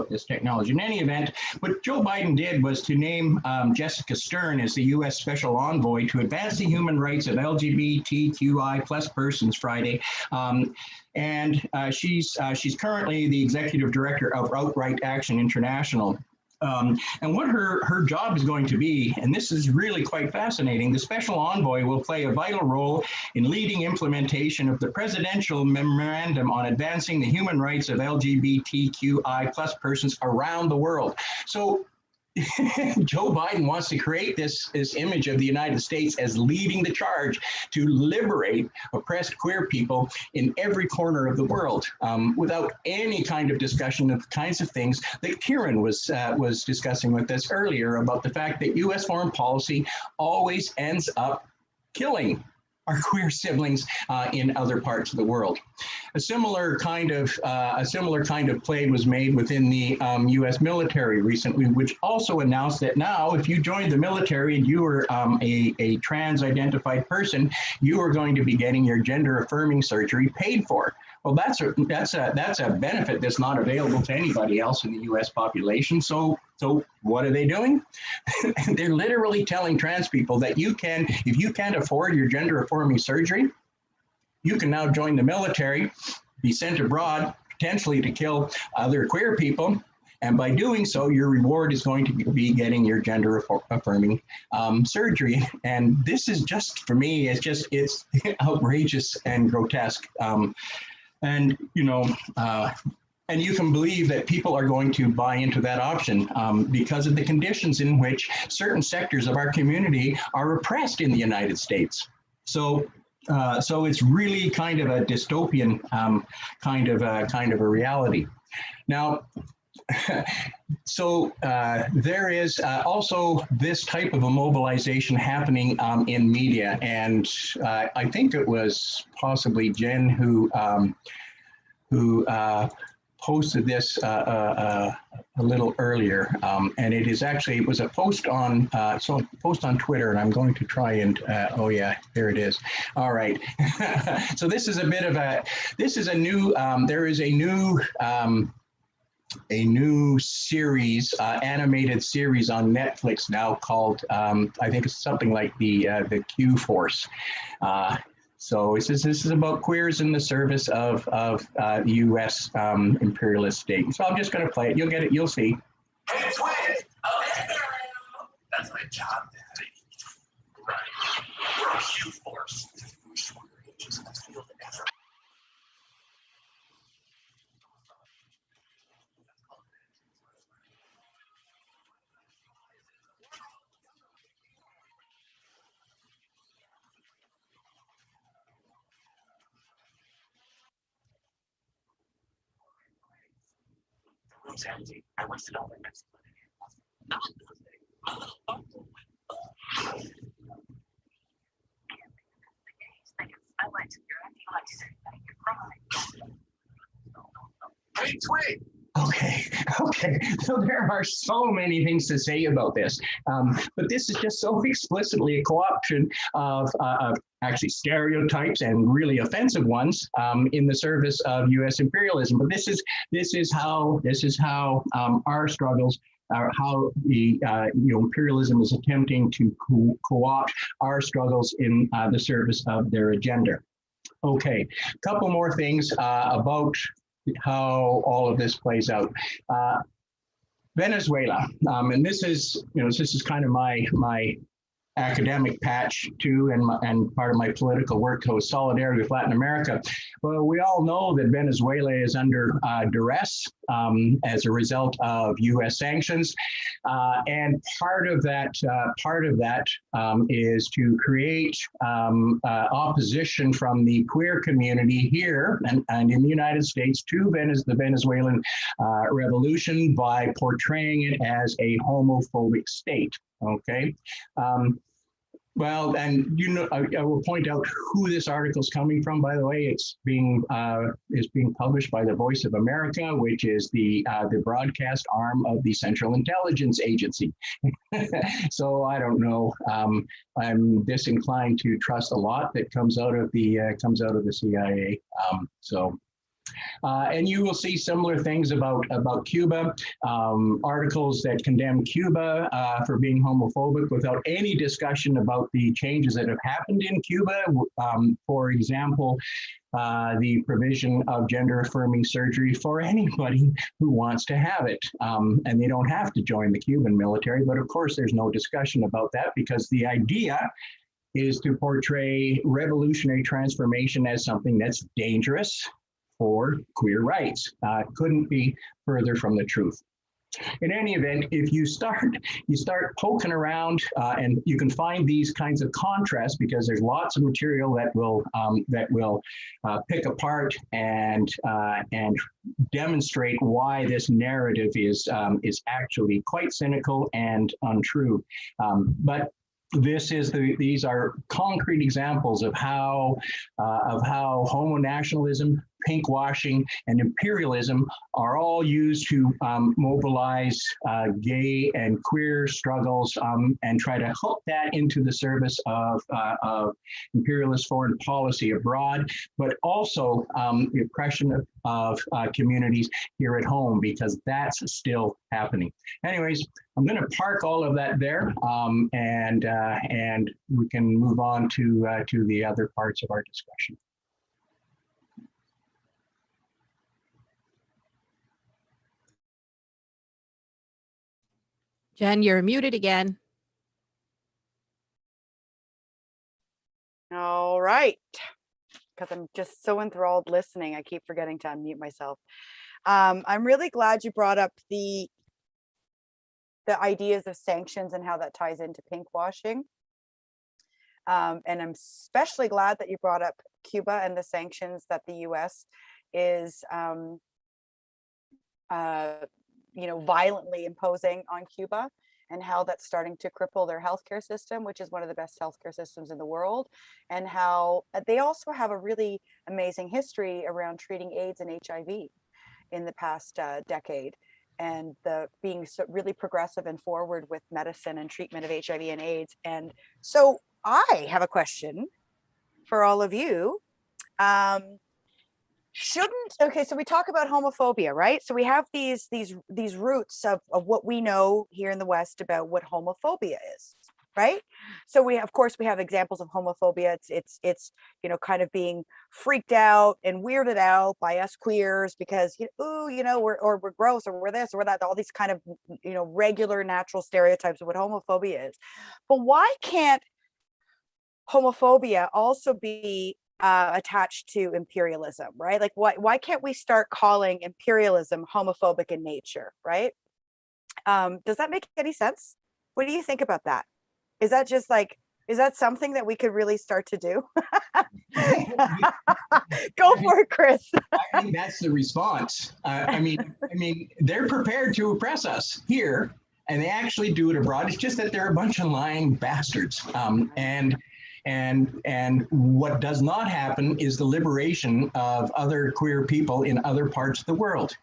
this technology. In any event, what Joe Biden did was to name Jessica Stern as the U.S. Special Envoy to advance the human rights of LGBTQI plus persons Friday. And she's currently the executive director of Outright Action International. And what her job is going to be, and this is really quite fascinating, the special envoy will play a vital role in leading implementation of the presidential memorandum on advancing the human rights of LGBTQI plus persons around the world. So Joe Biden wants to create this image of the United States as leading the charge to liberate oppressed queer people in every corner of the world, without any kind of discussion of the kinds of things that Kieran was discussing with us earlier about the fact that U.S. foreign policy always ends up killing our queer siblings in other parts of the world. a similar kind of play was made within the U.S. military recently, which also announced that now, if you joined the military and you were a trans-identified person, you are going to be getting your gender-affirming surgery paid for. Well, that's a benefit that's not available to anybody else in the U.S. population. So what are they doing? They're literally telling trans people that if you can't afford your gender-affirming surgery, you can now join the military, be sent abroad, potentially to kill other queer people. And by doing so, your reward is going to be getting your gender-affirming surgery. And this is just, for me, it's outrageous and grotesque. And you can believe that people are going to buy into that option because of the conditions in which certain sectors of our community are oppressed in the United States. So it's really kind of a dystopian kind of a reality. Now, so there is also this type of a mobilization happening in media, and I think it was possibly Jen who posted this a little earlier, and it was a post on Twitter, and I'm going to try and oh yeah, there it is. All right. So this is a new series, animated series on Netflix now called I think it's something like the Q Force. So this is about queers in the service of the U.S. Imperialist state. So I'm just going to play it. You'll get it. You'll see. Hey, twin! That's my job, Daddy. Right. We're a Q Force. Empty. I wasted all my next money. I like to hear acting like you're crying. Hey, twin! Okay. So there are so many things to say about this, but this is just so explicitly a co-option of actually stereotypes and really offensive ones in the service of U.S. imperialism. But this is how our struggles are, how the imperialism is attempting to co-opt our struggles in the service of their agenda. Okay, a couple more things about how all of this plays out. Venezuela, and this is kind of my academic patch too, and part of my political work towards solidarity with Latin America. Well, we all know that Venezuela is under duress as a result of U.S. sanctions, and part of that is to create opposition from the queer community here and in the United States to the Venezuelan revolution by portraying it as a homophobic state. Okay. Well, and I will point out who this article is coming from. By the way, it's being published by the Voice of America, which is the broadcast arm of the Central Intelligence Agency. So I don't know. I'm disinclined to trust a lot that comes out of the CIA. And you will see similar things about Cuba, articles that condemn Cuba for being homophobic without any discussion about the changes that have happened in Cuba. For example, the provision of gender-affirming surgery for anybody who wants to have it. And they don't have to join the Cuban military, but of course there's no discussion about that because the idea is to portray revolutionary transformation as something that's dangerous for queer rights. Couldn't be further from the truth. In any event, if you start poking around, and you can find these kinds of contrasts because there's lots of material that will pick apart and demonstrate why this narrative is actually quite cynical and untrue. But these are concrete examples of how homonationalism, pinkwashing, and imperialism are all used to mobilize gay and queer struggles and try to hook that into the service of imperialist foreign policy abroad, but also the oppression of communities here at home, because that's still happening. Anyways, I'm going to park all of that there, and we can move on to the other parts of our discussion. Jen, you're muted again. All right. Because I'm just so enthralled listening, I keep forgetting to unmute myself. I'm really glad you brought up the ideas of sanctions and how that ties into pinkwashing. And I'm especially glad that you brought up Cuba and the sanctions that the US is violently imposing on Cuba, and how that's starting to cripple their healthcare system, which is one of the best healthcare systems in the world, and how they also have a really amazing history around treating AIDS and HIV in the past decade, and being really progressive and forward with medicine and treatment of HIV and AIDS. And so I have a question for all of you. Okay, so we talk about homophobia, right? So we have these roots of what we know here in the West about what homophobia is, right? So of course we have examples of homophobia. It's kind of being freaked out and weirded out by us queers because we're gross, or we're this or we're that, all these kind of regular natural stereotypes of what homophobia is. But why can't homophobia also be attached to imperialism, right? Like why can't we start calling imperialism homophobic in nature, right? Does that make any sense? What do you think about that? Is that just is that something that we could really start to do? Go for it, Chris. I think that's the response. I mean, they're prepared to oppress us here, and they actually do it abroad. It's just that they're a bunch of lying bastards. And what does not happen is the liberation of other queer people in other parts of the world.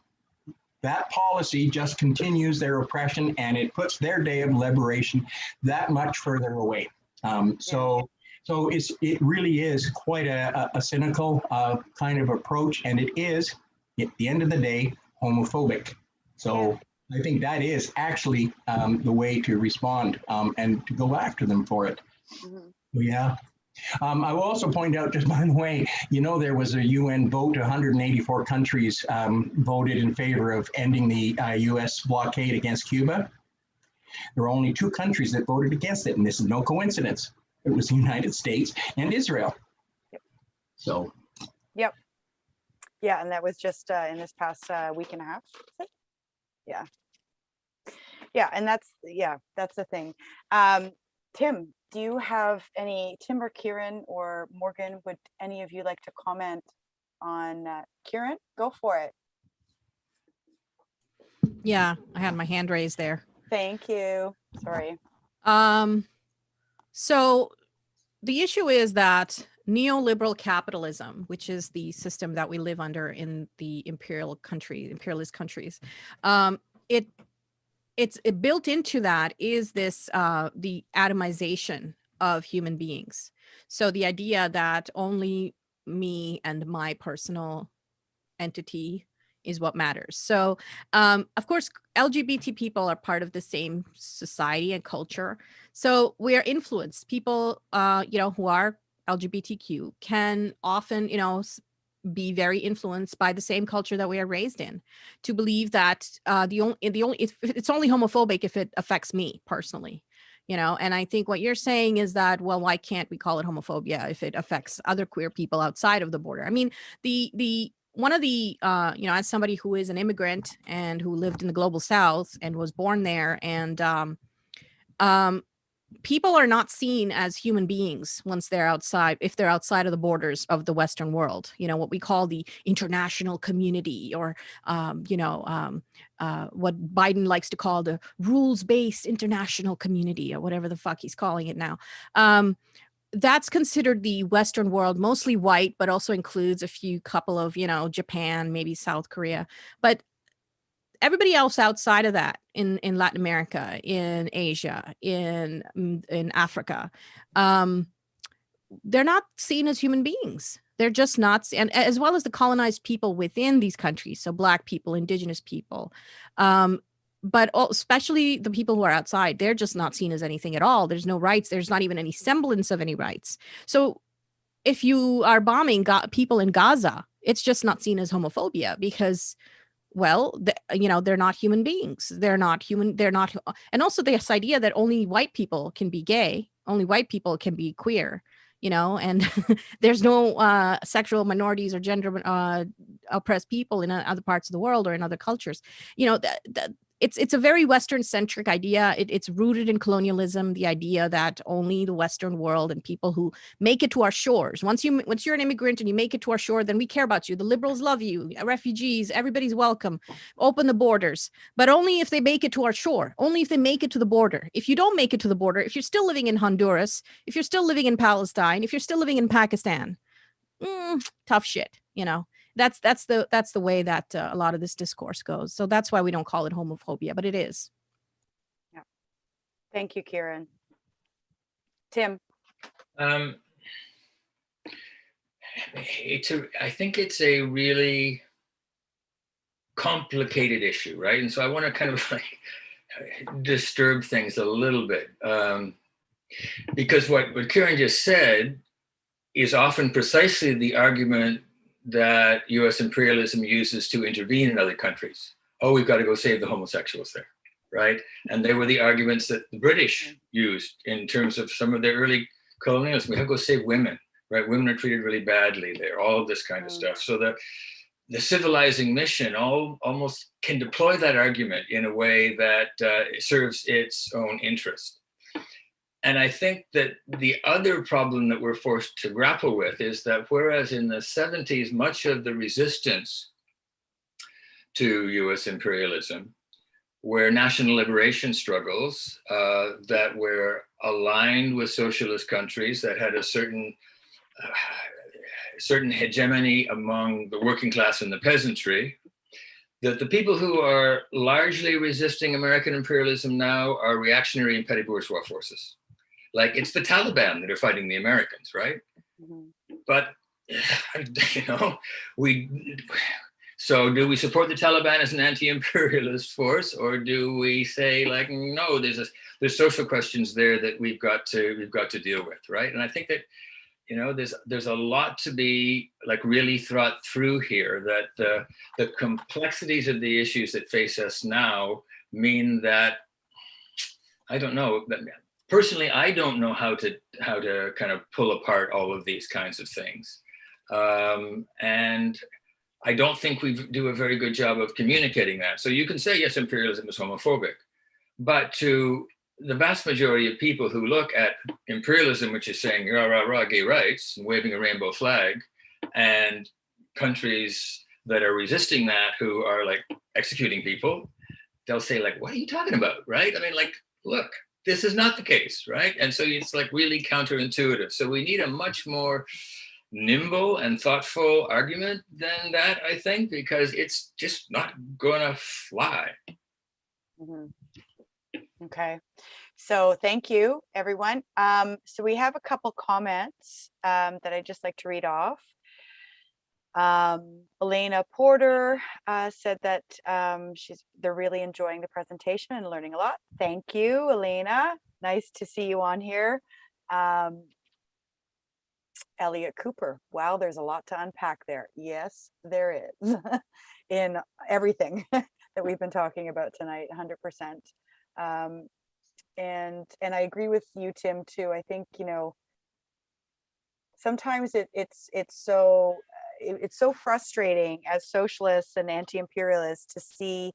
That policy just continues their oppression, and it puts their day of liberation that much further away. So it really is quite a cynical kind of approach, and it is, at the end of the day, homophobic. So I think that is actually the way to respond and to go after them for it. Mm-hmm. Yeah. I will also point out, just by the way, there was a UN vote. 184 countries voted in favor of ending the US blockade against Cuba. There were only 2 countries that voted against it, and this is no coincidence. It was the United States and Israel. Yep. So. Yep. Yeah, and that was just in this past week and a half. Yeah. Yeah, and that's the thing. Tim, do you have Tim or Kieran or Morgan, would any of you like to comment on Kieran? Go for it. Yeah, I had my hand raised there. Thank you. Sorry. So the issue is that neoliberal capitalism, which is the system that we live under in the imperialist countries, it's built into that is this the atomization of human beings. So the idea that only me and my personal entity is what matters. So of course, LGBT people are part of the same society and culture. So we are influenced. People, who are LGBTQ can often, be very influenced by the same culture that we are raised in, to believe that it's only homophobic if it affects me personally, and I think what you're saying is that, well, why can't we call it homophobia if it affects other queer people outside of the border? I mean, one of the as somebody who is an immigrant and who lived in the global South and was born there, and people are not seen as human beings once they're outside, if they're outside of the borders of the Western world, what we call the international community, or, what Biden likes to call the rules-based international community, or whatever the fuck he's calling it now. that's considered the Western world, mostly white, but also includes a few couple of, Japan, maybe South Korea. But everybody else outside of that in Latin America, in Asia, in Africa, they're not seen as human beings. They're just not, and as well as the colonized people within these countries. So Black people, Indigenous people, but especially the people who are outside, they're just not seen as anything at all. There's no rights. There's not even any semblance of any rights. So if you are bombing people in Gaza, it's just not seen as homophobia because, well, they're not human beings. They're not human. They're not. And also this idea that only white people can be gay, only white people can be queer, and there's no sexual minorities or gender oppressed people in other parts of the world or in other cultures. It's a very Western centric idea. It's rooted in colonialism, the idea that only the Western world and people who make it to our shores. Once you're an immigrant and you make it to our shore, then we care about you. The liberals love you. Refugees, everybody's welcome. Open the borders, but only if they make it to our shore. Only if they make it to the border. If you don't make it to the border, if you're still living in Honduras, if you're still living in Palestine, if you're still living in Pakistan, tough shit. That's the way that a lot of this discourse goes. So that's why we don't call it homophobia, but it is. Yeah. Thank you, Kieran. Tim. I think it's a really complicated issue, right? And so I want to kind of disturb things a little bit, because what Kiran just said is often precisely the argument that US imperialism uses to intervene in other countries. Oh, we've got to go save the homosexuals there, right? And they were the arguments that the British used in terms of some of their early colonialism. We have to go save women, right? Women are treated really badly there, all of this kind of stuff. So the civilizing mission almost can deploy that argument in a way that serves its own interest. And I think that the other problem that we're forced to grapple with is that whereas in the 70s, much of the resistance to US imperialism were national liberation struggles that were aligned with socialist countries that had a certain hegemony among the working class and the peasantry, that the people who are largely resisting American imperialism now are reactionary and petty bourgeois forces. Like it's the Taliban that are fighting the Americans, right? But, so do we support the Taliban as an anti-imperialist force, or do we say like, no, there's social questions there that we've got to deal with, right? And I think that, there's a lot to be like really thought through here, that the complexities of the issues that face us now mean that, I don't know, personally, I don't know how to kind of pull apart all of these kinds of things. And I don't think we do a very good job of communicating that. So you can say, yes, imperialism is homophobic, but to the vast majority of people who look at imperialism, which is saying, rah, rah, rah, gay rights, and waving a rainbow flag, and countries that are resisting that, who are like executing people, they'll say like, what are you talking about, right? I mean, like, look, this is not the case, right? And so it's like really counterintuitive. So we need a much more nimble and thoughtful argument than that, I think, because it's just not gonna fly. Okay, so thank you, everyone. So we have a couple comments that I'd just like to read off. Elena Porter said that they're really enjoying the presentation and learning a lot. Thank you, Elena. Nice to see you on here. Elliot Cooper. Wow, there's a lot to unpack there. Yes, there is in everything that we've been talking about tonight, 100%. And I agree with you, Tim, too. I think, sometimes it's so frustrating as socialists and anti-imperialists to see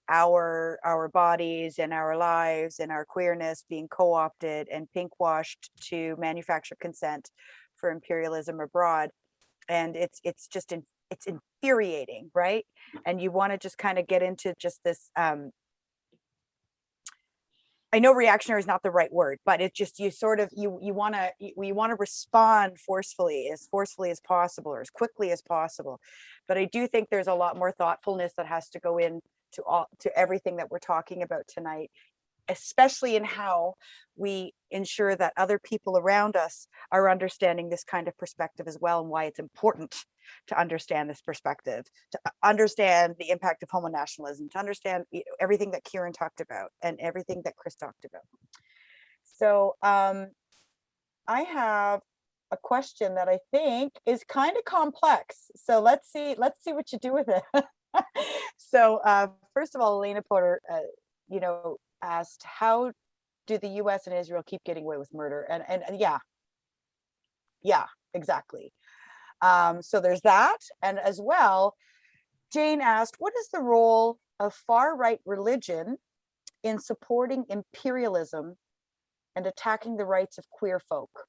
our bodies and our lives and our queerness being co-opted and pinkwashed to manufacture consent for imperialism abroad. And it's infuriating, right? And you want to just kind of get into just this I know reactionary is not the right word, but it just, you sort of, you want to respond forcefully as possible, or as quickly as possible. But I do think there's a lot more thoughtfulness that has to go in to everything that we're talking about tonight, especially in how we ensure that other people around us are understanding this kind of perspective as well, and why it's important to understand this perspective, to understand the impact of homonationalism, to understand everything that Kieran talked about and everything that Chris talked about. So I have a question that I think is kind of complex. So let's see what you do with it. So first of all, Elena Porter, asked, how do the US and Israel keep getting away with murder? And yeah, exactly. So there's that. And as well, Jane asked, what is the role of far-right religion in supporting imperialism and attacking the rights of queer folk?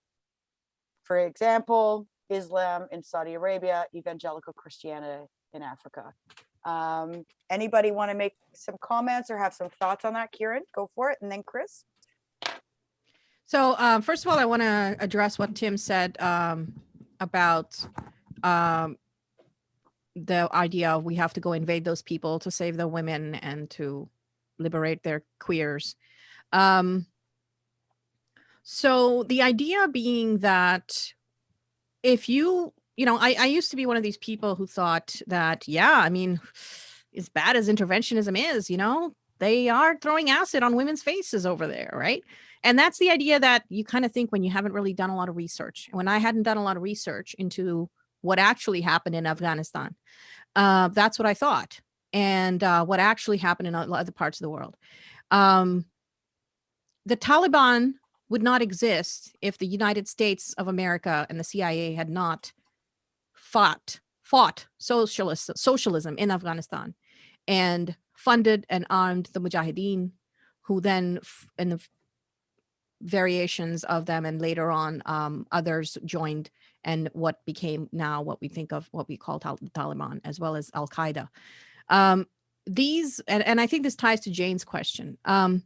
For example, Islam in Saudi Arabia, evangelical Christianity in Africa. Anybody want to make some comments or have some thoughts on that? Kieran, go for it. And then Chris. So first of all, I want to address what Tim said about the idea of we have to go invade those people to save the women and to liberate their queers. So the idea being that if I used to be one of these people who thought that, yeah, I mean, as bad as interventionism is, they are throwing acid on women's faces over there, right? And that's the idea that you kind of think when you haven't really done a lot of research. When I hadn't done a lot of research into what actually happened in Afghanistan, that's what I thought. And what actually happened in other parts of the world. The Taliban would not exist if the United States of America and the CIA had not fought socialism in Afghanistan and funded and armed the Mujahideen, who then in the variations of them and later on others joined, and what became now what we think of, what we call the Taliban, as well as Al-Qaeda. These, and I think this ties to Jane's question. The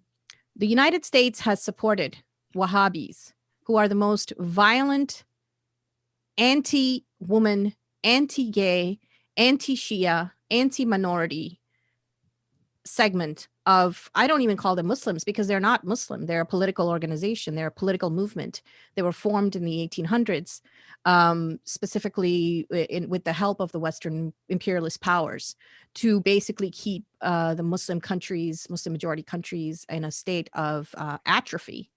United States has supported Wahhabis, who are the most violent anti-woman, anti-gay, anti-Shia, anti-minority segment of, I don't even call them Muslims because they're not Muslim. They're a political organization. They're a political movement. They were formed in the 1800s, specifically with the help of the Western imperialist powers to basically keep the Muslim majority countries in a state of atrophy.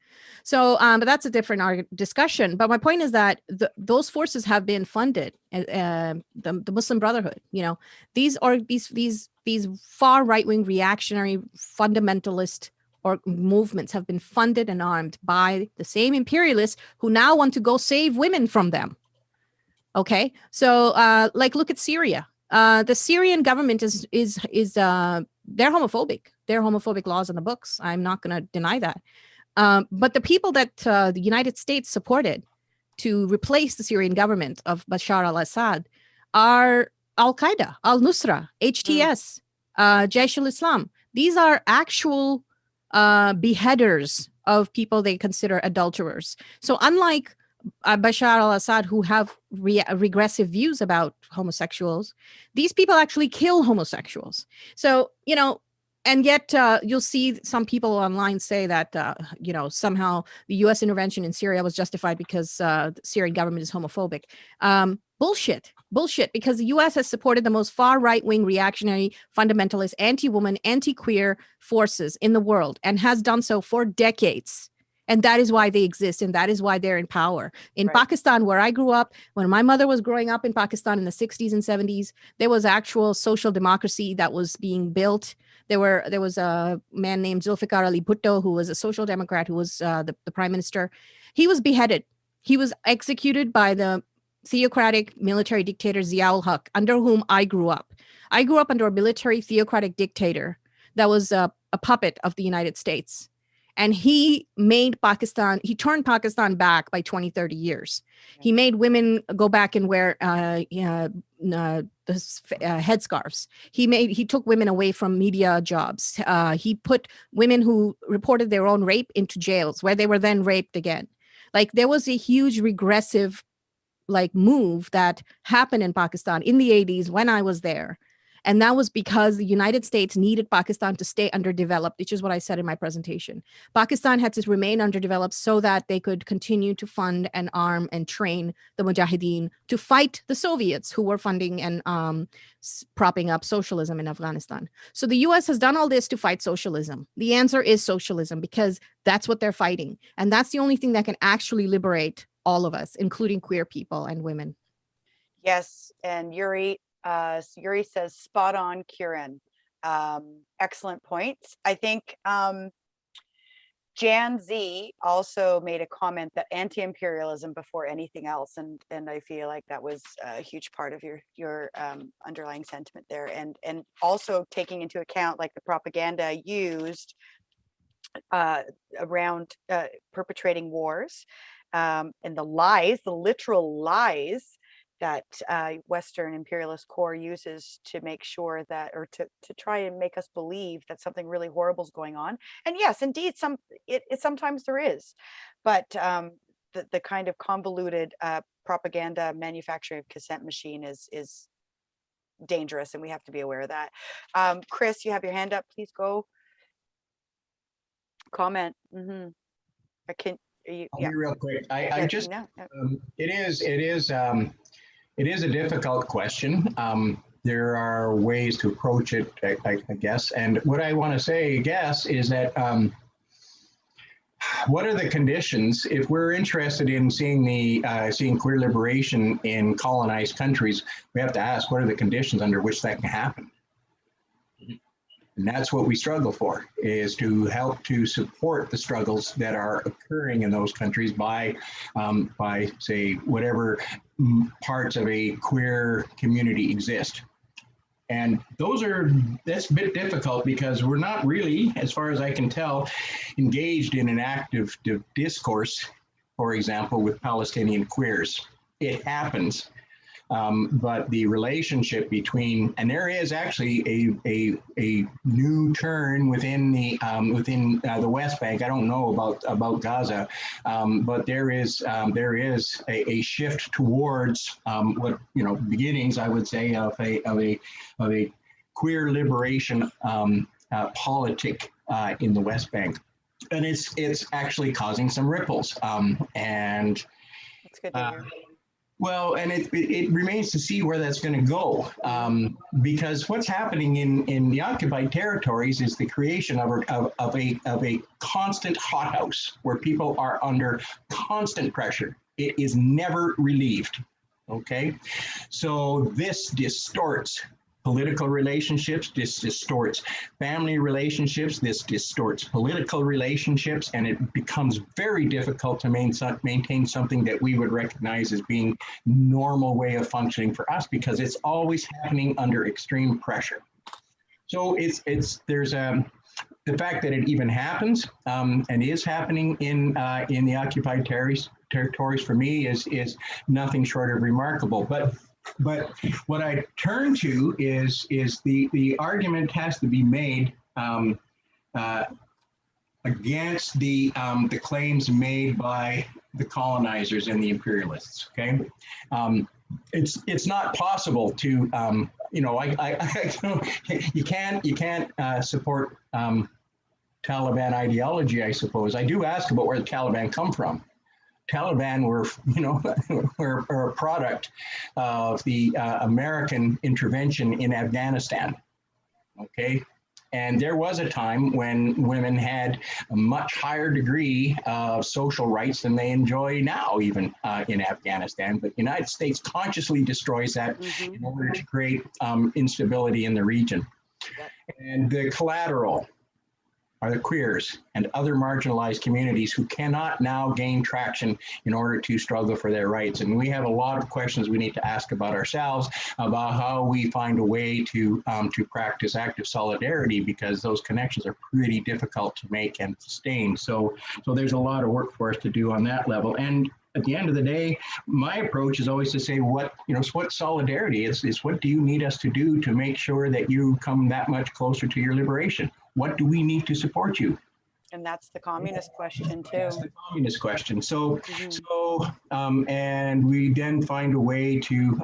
So, but that's a different discussion. But my point is that those forces have been funded. The Muslim Brotherhood, these far right-wing reactionary fundamentalist or movements have been funded and armed by the same imperialists who now want to go save women from them. Okay, so look at Syria. The Syrian government is they're homophobic. There are homophobic laws in the books. I'm not going to deny that. But the people that the United States supported to replace the Syrian government of Bashar al-Assad are Al-Qaeda, Al-Nusra, HTS, Jaish al-Islam. These are actual beheaders of people they consider adulterers. So unlike Bashar al-Assad, who have regressive views about homosexuals, these people actually kill homosexuals. So, and yet you'll see some people online say that, somehow the U.S. intervention in Syria was justified because the Syrian government is homophobic. Bullshit, because the U.S. has supported the most far right-wing reactionary, fundamentalist, anti-woman, anti-queer forces in the world and has done so for decades. And that is why they exist. And that is why they're in power. In Pakistan, where I grew up, when my mother was growing up in Pakistan in the 60s and 70s, there was actual social democracy that was being built. There was a man named Zulfikar Ali Bhutto, who was a social democrat, who was the prime minister. He was beheaded. He was executed by the theocratic military dictator Ziaul Haq, under whom I grew up. I grew up under a military theocratic dictator that was a puppet of the United States. And he made Pakistan, he turned Pakistan back by 20, 30 years. He made women go back and wear headscarves. He took women away from media jobs. He put women who reported their own rape into jails where they were then raped again. Like there was a huge regressive like move that happened in Pakistan in the 80s when I was there. And that was because the United States needed Pakistan to stay underdeveloped, which is what I said in my presentation. Pakistan had to remain underdeveloped so that they could continue to fund and arm and train the Mujahideen to fight the Soviets who were funding and propping up socialism in Afghanistan. So the US has done all this to fight socialism. The answer is socialism because that's what they're fighting. And that's the only thing that can actually liberate all of us, including queer people and women. Yes, and Yuri says, spot on, Kieran. Excellent points. I think Jan Z also made a comment that anti-imperialism before anything else, and I feel like that was a huge part of your underlying sentiment there, and also taking into account like the propaganda used around perpetrating wars, and the lies, the literal lies that Western imperialist core uses to make sure that, or to try and make us believe that something really horrible is going on. And yes, indeed, sometimes there is, but the kind of convoluted propaganda manufacturing of consent machine is dangerous, and we have to be aware of that. Chris, you have your hand up. Please go. Comment. I can. I'll be real quick. I just. It is a difficult question. There are ways to approach it, I guess. And what I want to say, I guess, is that what are the conditions if we're interested in seeing queer liberation in colonized countries? We have to ask, what are the conditions under which that can happen? And that's what we struggle for, is to help to support the struggles that are occurring in those countries by say, whatever parts of a queer community exist. And that's a bit difficult because we're not really, as far as I can tell, engaged in an active discourse, for example, with Palestinian queers. It happens. But the relationship between, and there is actually a new turn within the West Bank. I don't know about Gaza, but there is a shift towards what beginnings, I would say, of a queer liberation politic in the West Bank, and it's actually causing some ripples. And that's good to hear. Well, and it remains to see where that's going to go, because what's happening in the occupied territories is the creation of a constant hothouse where people are under constant pressure. It is never relieved. Okay, so this distorts political relationships, this distorts family relationships, this distorts political relationships, and it becomes very difficult to maintain something that we would recognize as being normal way of functioning for us, because it's always happening under extreme pressure. So there's the fact that it even happens and is happening in the occupied territories for me is nothing short of remarkable. But what I turn to is the argument has to be made against the claims made by the colonizers and the imperialists. Okay, it's not possible to you can't support Taliban ideology. I suppose I do ask about where the Taliban come from. Taliban were a product of the American intervention in Afghanistan. Okay, and there was a time when women had a much higher degree of social rights than they enjoy now, even in Afghanistan. But the United States consciously destroys that in order to create instability in the region. And the collateral are the queers and other marginalized communities who cannot now gain traction in order to struggle for their rights. And we have a lot of questions we need to ask about ourselves, about how we find a way to practice active solidarity, because those connections are pretty difficult to make and sustain. So there's a lot of work for us to do on that level. And at the end of the day, my approach is always to say, what solidarity is what do you need us to do to make sure that you come that much closer to your liberation? What do we need to support you? And that's the communist question too. That's the communist question. So, Mhm. and we then find a way to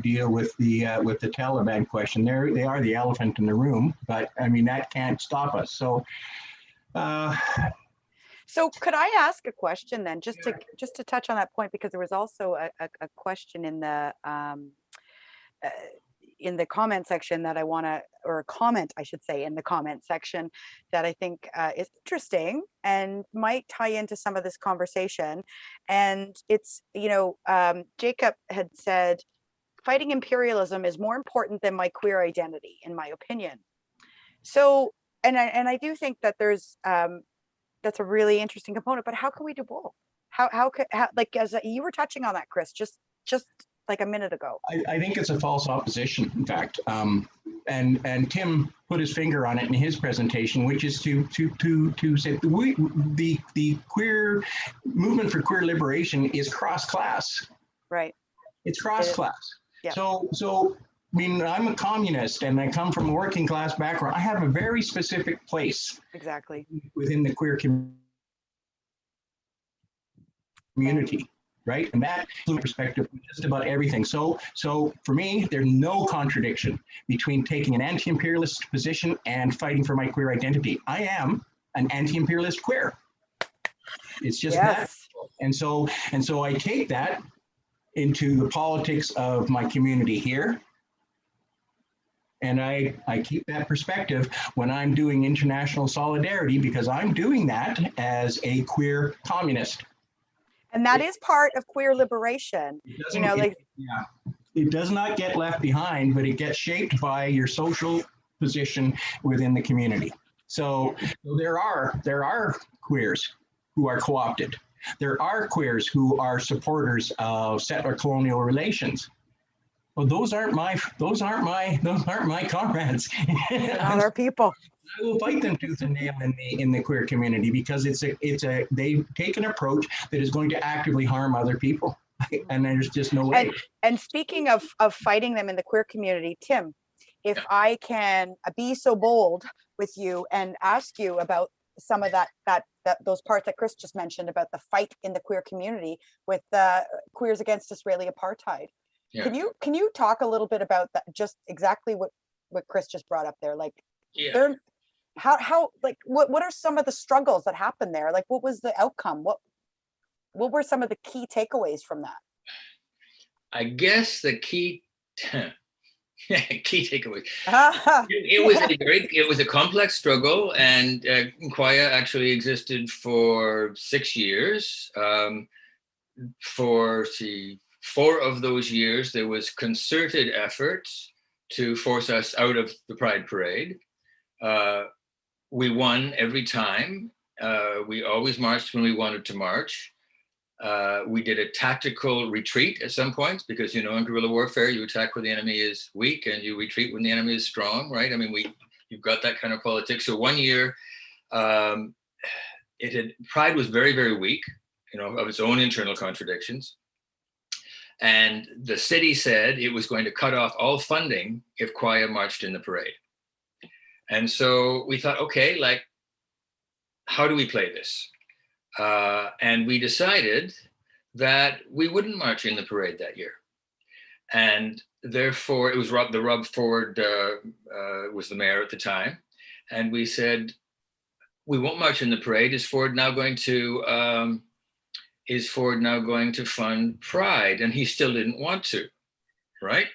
deal with the Taliban question. They are the elephant in the room, but I mean that can't stop us. So. So could I ask a question then, just to touch on that point, because there was also a question in the comment section that I want to, or a comment I should say in the comment section that I think is interesting and might tie into some of this conversation. And it's, Jacob had said, fighting imperialism is more important than my queer identity, in my opinion. So, and I do think that there's, that's a really interesting component, but how can we do both? How like, as you were touching on that, Chris, just like a minute ago. I think it's a false opposition, in fact, and Tim put his finger on it in his presentation, which is to say the queer movement for queer liberation is cross-class. Right. It's cross-class. Yeah. So I mean, I'm a communist and I come from a working class background. I have a very specific place. Exactly. Within the queer community. Right, and that perspective just about everything. So for me, there's no contradiction between taking an anti-imperialist position and fighting for my queer identity. I am an anti-imperialist queer. It's just that, and so I take that into the politics of my community here, and I keep that perspective when I'm doing international solidarity, because I'm doing that as a queer communist. And that is part of queer liberation. It does not get left behind, but it gets shaped by your social position within the community. So there are queers who are co-opted. There are queers who are supporters of settler colonial relations. Well, those aren't my comrades. They're not our people. I will fight them tooth and nail in the queer community, because they take an approach that is going to actively harm other people, and there's just no way. And speaking of fighting them in the queer community, Tim, if I can be so bold with you and ask you about some of those parts that Chris just mentioned about the fight in the queer community with the queers against Israeli apartheid. Yeah. Can you talk a little bit about that? Just exactly what Chris just brought up there, like. Yeah. How like what are some of the struggles that happened there? Like, what was the outcome? What were some of the key takeaways from that? I guess the key takeaways. It was a complex struggle, and Kwaya actually existed for 6 years. For 4 of those years, there was concerted efforts to force us out of the Pride Parade. We won every time. We always marched when we wanted to march. We did a tactical retreat at some points, because, in guerrilla warfare, you attack when the enemy is weak and you retreat when the enemy is strong, right? I mean, you've got that kind of politics. So 1 year, Pride was very, very weak, of its own internal contradictions. And the city said it was going to cut off all funding if Kwaya marched in the parade. And so we thought, okay, like, how do we play this? And we decided that we wouldn't march in the parade that year. And therefore, it was Rob Ford was the mayor at the time. And we said, we won't march in the parade. Is Ford now going to fund Pride? And he still didn't want to, right?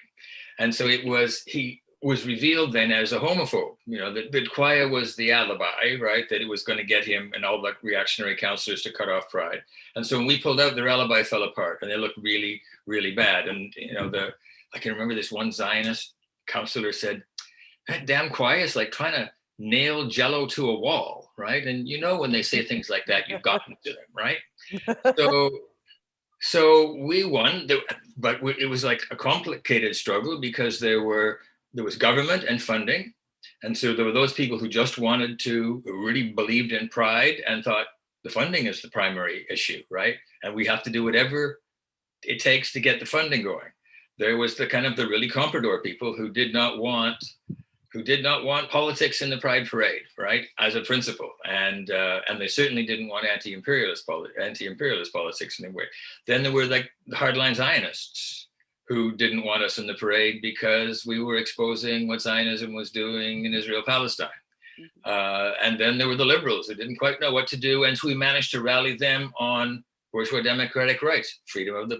And so he was revealed then as a homophobe, that Kwaya was the alibi, right? That it was going to get him and all the reactionary councillors to cut off Pride. And so when we pulled out, their alibi fell apart, and they looked really, really bad. And, I can remember this one Zionist councillor said, that damn Kwaya is like trying to nail Jello to a wall, right? And you know when they say things like that, you've gotten to them, right? So we won, but it was like a complicated struggle because there was government and funding. And so there were those people who just wanted to, who really believed in pride and thought the funding is the primary issue, right? And we have to do whatever it takes to get the funding going. There was the kind of the really comprador people who did not want politics in the Pride Parade, right, as a principle, and they certainly didn't want anti-imperialist politics in any way. Then there were like the hardline Zionists who didn't want us in the parade because we were exposing what Zionism was doing in Israel-Palestine. And then there were the liberals who didn't quite know what to do, and so we managed to rally them on bourgeois democratic rights, freedom of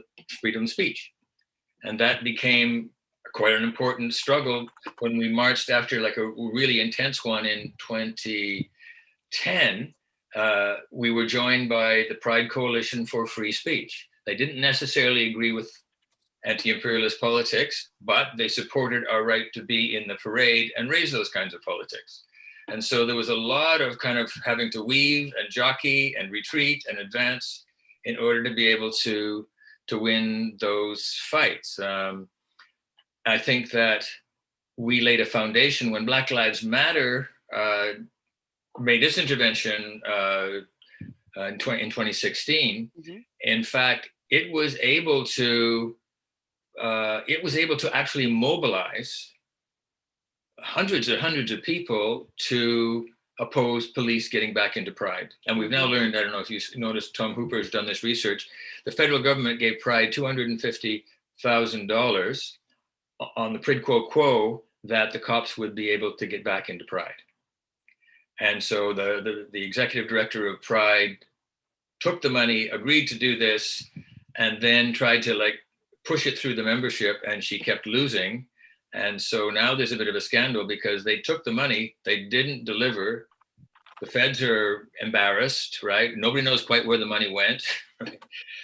speech, and that became quite an important struggle when we marched after like a really intense one in 2010. We were joined by the Pride Coalition for Free Speech. They didn't necessarily agree with anti-imperialist politics, but they supported our right to be in the parade and raise those kinds of politics. And so there was a lot of kind of having to weave and jockey and retreat and advance in order to be able to win those fights. I think that we laid a foundation when Black Lives Matter made this intervention in 2016. Mm-hmm. In fact, it was able to actually mobilize hundreds and hundreds of people to oppose police getting back into Pride. And we've now learned, I don't know if you noticed, Tom Hooper has done this research, the federal government gave Pride $250,000 on the quid pro quo that the cops would be able to get back into Pride. And so the executive director of Pride took the money, agreed to do this, and then tried to like push it through the membership, and she kept losing. And so now there's a bit of a scandal because they took the money, they didn't deliver. The feds are embarrassed, right? Nobody knows quite where the money went.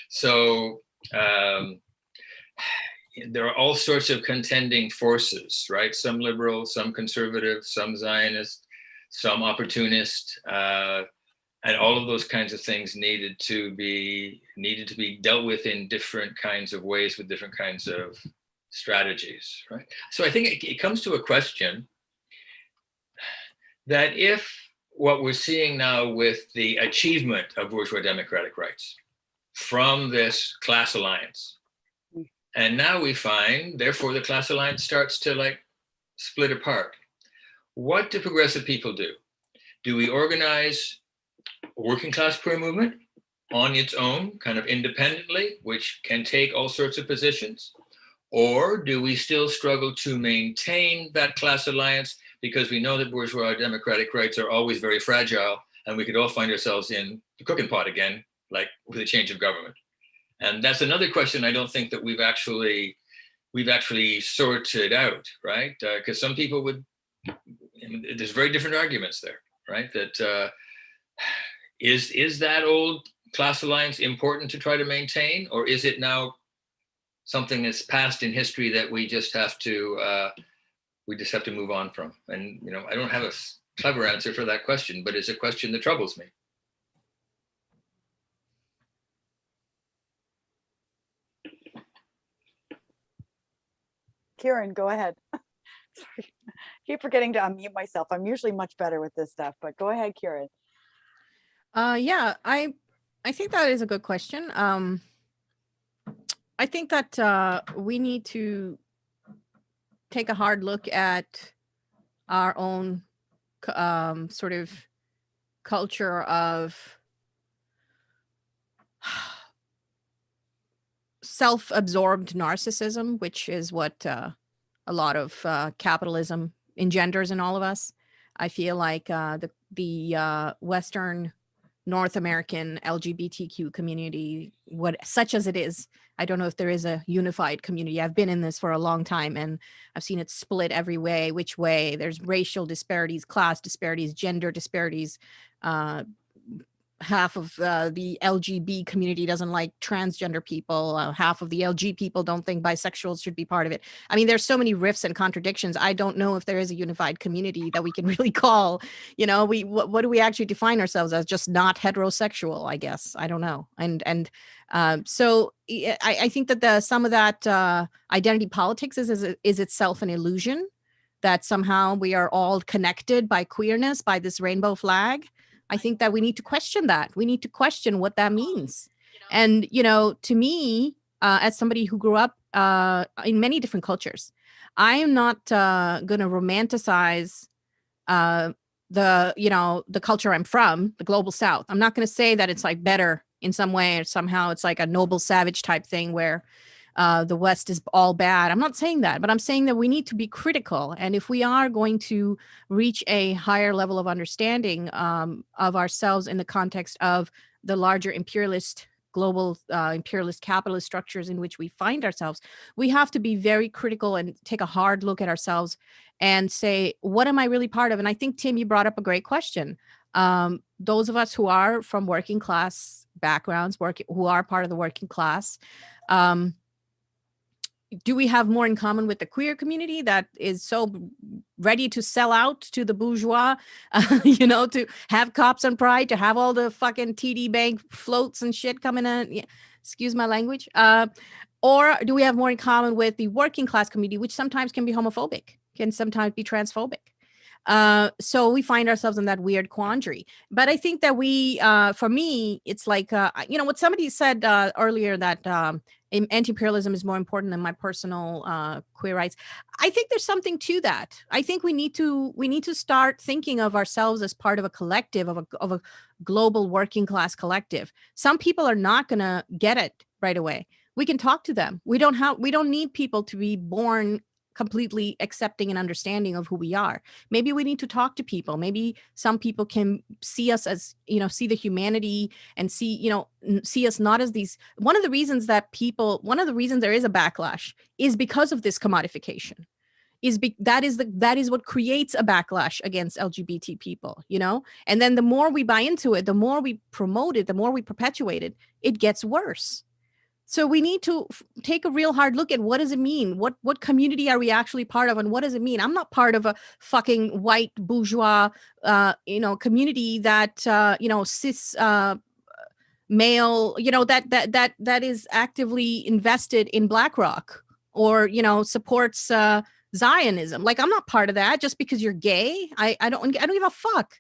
So there are all sorts of contending forces, right? Some liberal, some conservative, some Zionist, some opportunist, and all of those kinds of things needed to be dealt with in different kinds of ways with different kinds of strategies, right? So I think it comes to a question that if what we're seeing now with the achievement of bourgeois democratic rights from this class alliance, and now we find, therefore, the class alliance starts to like split apart. What do progressive people do? Do we organize a working class queer movement on its own, kind of independently, which can take all sorts of positions? Or do we still struggle to maintain that class alliance because we know that bourgeois democratic rights are always very fragile and we could all find ourselves in the cooking pot again, like with a change of government? And that's another question I don't think that we've actually sorted out, right? Because some people would, there's very different arguments there, right? That is that old class alliance important to try to maintain, or is it now something that's past in history that we just have to move on from? And I don't have a clever answer for that question, but it's a question that troubles me. Kieran, go ahead. Sorry. Keep forgetting to unmute myself. I'm usually much better with this stuff, but go ahead, Kieran. Yeah, I think that is a good question. I think that we need to take a hard look at our own sort of culture of self-absorbed narcissism, which is what a lot of capitalism engenders in all of us. I feel like the Western North American LGBTQ community, such as it is, I don't know if there is a unified community. I've been in this for a long time and I've seen it split every way, which way. There's racial disparities, class disparities, gender disparities, half of the LGB community doesn't like transgender people. Half of the LG people don't think bisexuals should be part of it. I mean, there's so many rifts and contradictions. I don't know if there is a unified community that we can really call, you know, what do we actually define ourselves as? Just not heterosexual, I guess. I don't know. So I think that some of that identity politics is itself an illusion, that somehow we are all connected by queerness, by this rainbow flag. I think that we need to question that. We need to question what that means. And, you know, to me, as somebody who grew up in many different cultures, I am not going to romanticize the culture I'm from, the global South. I'm not going to say that it's like better in some way, or somehow it's like a noble savage type thing where the West is all bad. I'm not saying that, but I'm saying that we need to be critical. And if we are going to reach a higher level of understanding of ourselves in the context of the larger imperialist, global imperialist capitalist structures in which we find ourselves, we have to be very critical and take a hard look at ourselves and say, what am I really part of? And I think, Tim, you brought up a great question. Those of us who are from working class backgrounds, who are part of the working class, do we have more in common with the queer community that is so ready to sell out to the bourgeois, you know, to have cops on pride, to have all the fucking TD Bank floats and shit coming in? Excuse my language. Or do we have more in common with the working class community, which sometimes can be homophobic, can sometimes be transphobic? So we find ourselves in that weird quandary. But I think that for me, it's like, you know, what somebody said earlier, that anti-imperialism is more important than my personal queer rights. I think there's something to that. I think we need to start thinking of ourselves as part of a collective, of a global working class collective. Some people are not going to get it right away. We can talk to them. We don't need people to be born completely accepting and understanding of who we are. Maybe we need to talk to people. Maybe some people can see us as, you know, see the humanity and see us not as these. One of the reasons there is a backlash is because of this commodification. That is what creates a backlash against LGBT people, you know? And then the more we buy into it, the more we promote it, the more we perpetuate it, it gets worse. So we need to take a real hard look at what does it mean? What community are we actually part of? And what does it mean? I'm not part of a fucking white bourgeois, community that, cis male, that is actively invested in BlackRock or, supports Zionism. Like, I'm not part of that just because you're gay. I don't give a fuck,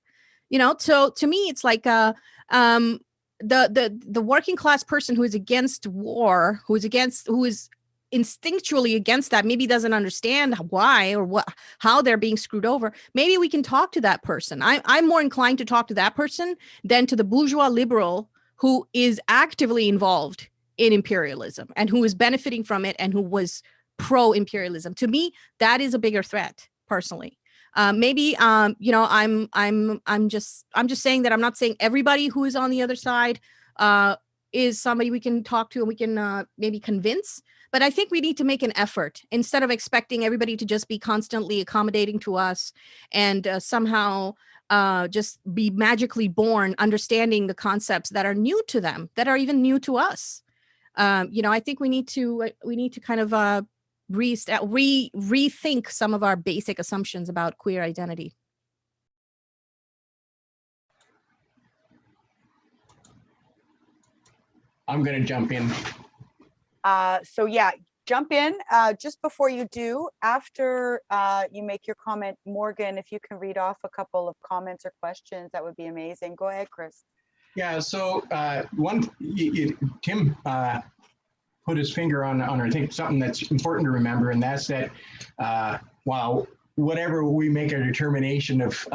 So to me, it's like, the working class person who is against war, who is instinctually against that, maybe doesn't understand why or how they're being screwed over. Maybe we can talk to that person. I'm more inclined to talk to that person than to the bourgeois liberal who is actively involved in imperialism and who is benefiting from it and who was pro-imperialism. To me, that is a bigger threat, personally. I'm just saying that I'm not saying everybody who is on the other side is somebody we can talk to and we can maybe convince. But I think we need to make an effort instead of expecting everybody to just be constantly accommodating to us and somehow just be magically born understanding the concepts that are new to them, that are even new to us. I think we need to kind of rethink some of our basic assumptions about queer identity. I'm going to jump in. Jump in. Just before you do, after you make your comment, Morgan, if you can read off a couple of comments or questions, that would be amazing. Go ahead, Chris. Yeah, so Tim put his finger on I think something that's important to remember, and that's that whatever we make a determination of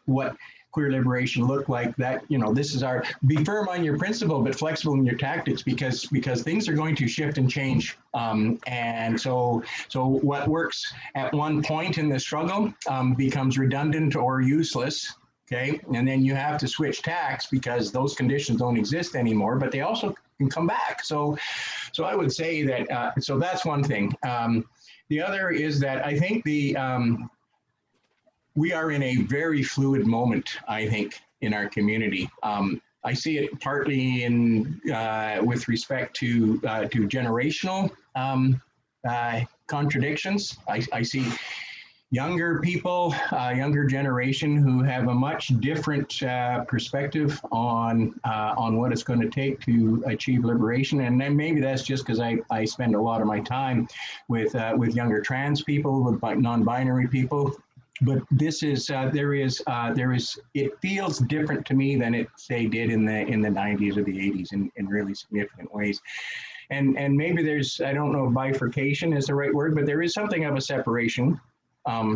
what queer liberation look like, that this is be firm on your principle but flexible in your tactics, because things are going to shift and change, and so what works at one point in the struggle becomes redundant or useless. Okay, and then you have to switch tacks because those conditions don't exist anymore, but they also can come back. So I would say that, so that's one thing. The other is that I think we are in a very fluid moment, I think, in our community. I see it partly in with respect to generational contradictions. I see younger people, younger generation who have a much different perspective on what it's going to take to achieve liberation. And then maybe that's just because I spend a lot of my time with younger trans people, with non-binary people. But this is it feels different to me than it say did in the 90s or the 80s in really significant ways. And maybe there's, I don't know if bifurcation is the right word, but there is something of a separation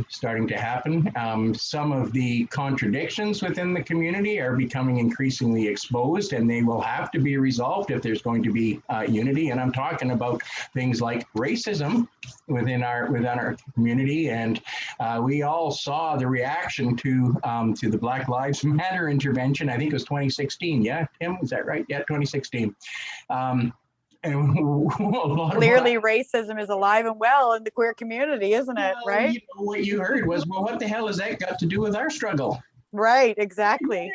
starting to happen. Some of the contradictions within the community are becoming increasingly exposed, and they will have to be resolved if there's going to be unity. And I'm talking about things like racism within our community. And we all saw the reaction to the Black Lives Matter intervention. I think it was 2016. Yeah, Tim, is that right? Yeah, 2016. And clearly racism is alive and well in the queer community, isn't it? Right? You know, what you heard was, well, what the hell has that got to do with our struggle? Right, exactly.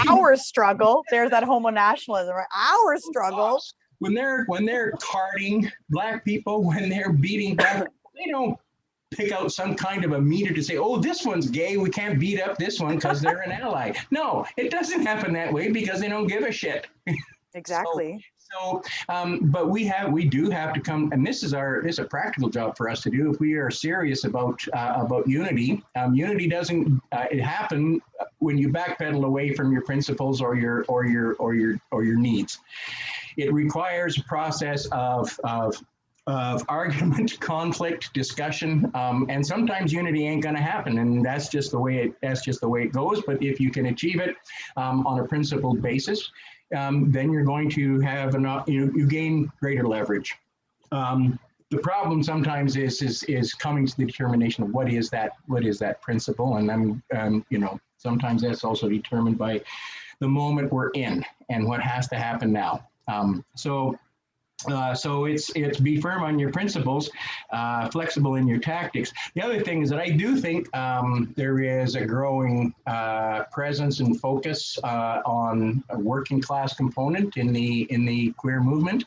Our struggle. There's that homonationalism, right? Our struggle. When they're carding Black people, when they're beating Black people, they don't pick out some kind of a meter to say, oh, this one's gay, we can't beat up this one because they're an ally. No, it doesn't happen that way because they don't give a shit. Exactly. But we do have to come, and this is a practical job for us to do if we are serious about unity. Unity doesn't happen when you backpedal away from your principles or your needs. It requires a process of argument, conflict, discussion, and sometimes unity ain't going to happen, and that's just the way it goes. But if you can achieve it on a principled basis, then you're going to have you gain greater leverage. The problem sometimes is coming to the determination of what is that principle, and sometimes that's also determined by the moment we're in and what has to happen now. So it's be firm on your principles, flexible in your tactics. The other thing is that I do think there is a growing presence and focus on a working class component in the queer movement.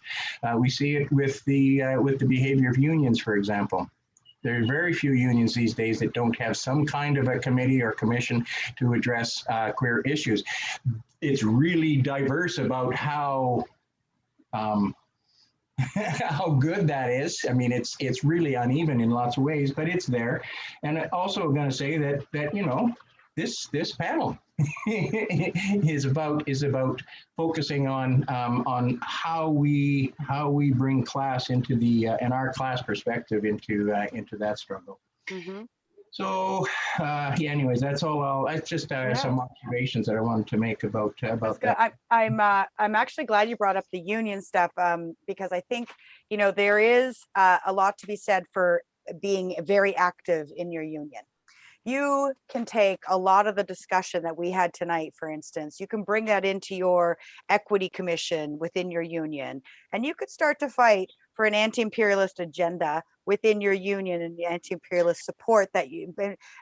We see it with the behavior of unions, for example. There are very few unions these days that don't have some kind of a committee or commission to address queer issues. It's really diverse about how good that is. I mean, it's really uneven in lots of ways, but it's there. And I also going to say that this panel is about focusing on how we bring class into the and our class perspective into that struggle. Mm-hmm. So, anyways, that's all. That's just some observations that I wanted to make about that. I'm actually glad you brought up the union stuff because I think there is a lot to be said for being very active in your union. You can take a lot of the discussion that we had tonight, for instance, you can bring that into your equity commission within your union, and you could start to fight for an anti-imperialist agenda within your union and the anti-imperialist support that you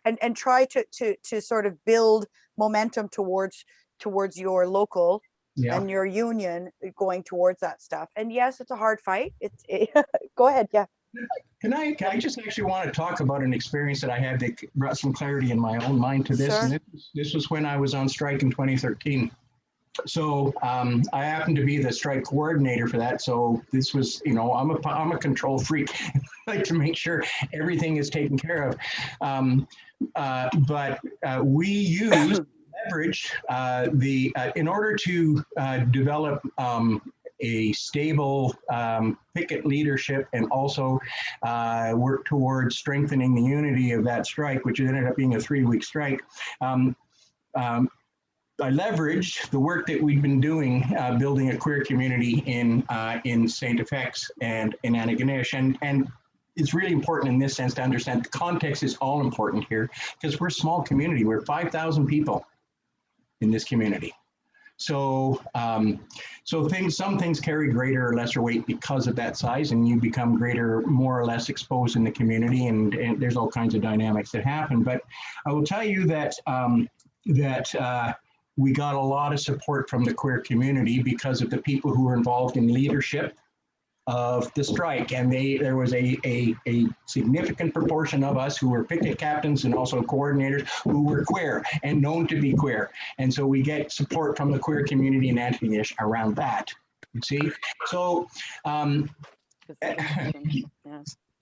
and try to sort of build momentum towards your local and your union going towards that stuff. And yes, it's a hard fight. Go ahead. Yeah. Can I just actually want to talk about an experience that I had that brought some clarity in my own mind to this. Sure. And this was when I was on strike in 2013. So I happened to be the strike coordinator for that. So this was, I'm a control freak. I like to make sure everything is taken care of. But we use leverage in order to develop a stable picket leadership and also work towards strengthening the unity of that strike, which ended up being a 3-week strike. I leveraged the work that we'd been doing, building a queer community in St. FX and in Antigonish. And it's really important in this sense to understand the context is all important here because we're a small community. We're 5,000 people in this community. So, some things carry greater or lesser weight because of that size, and you become more or less exposed in the community, and there's all kinds of dynamics that happen. But I will tell you that we got a lot of support from the queer community because of the people who were involved in leadership of the strike. And there was a significant proportion of us who were picket captains and also coordinators who were queer and known to be queer. And so we get support from the queer community in Antigonish around that, you see? So,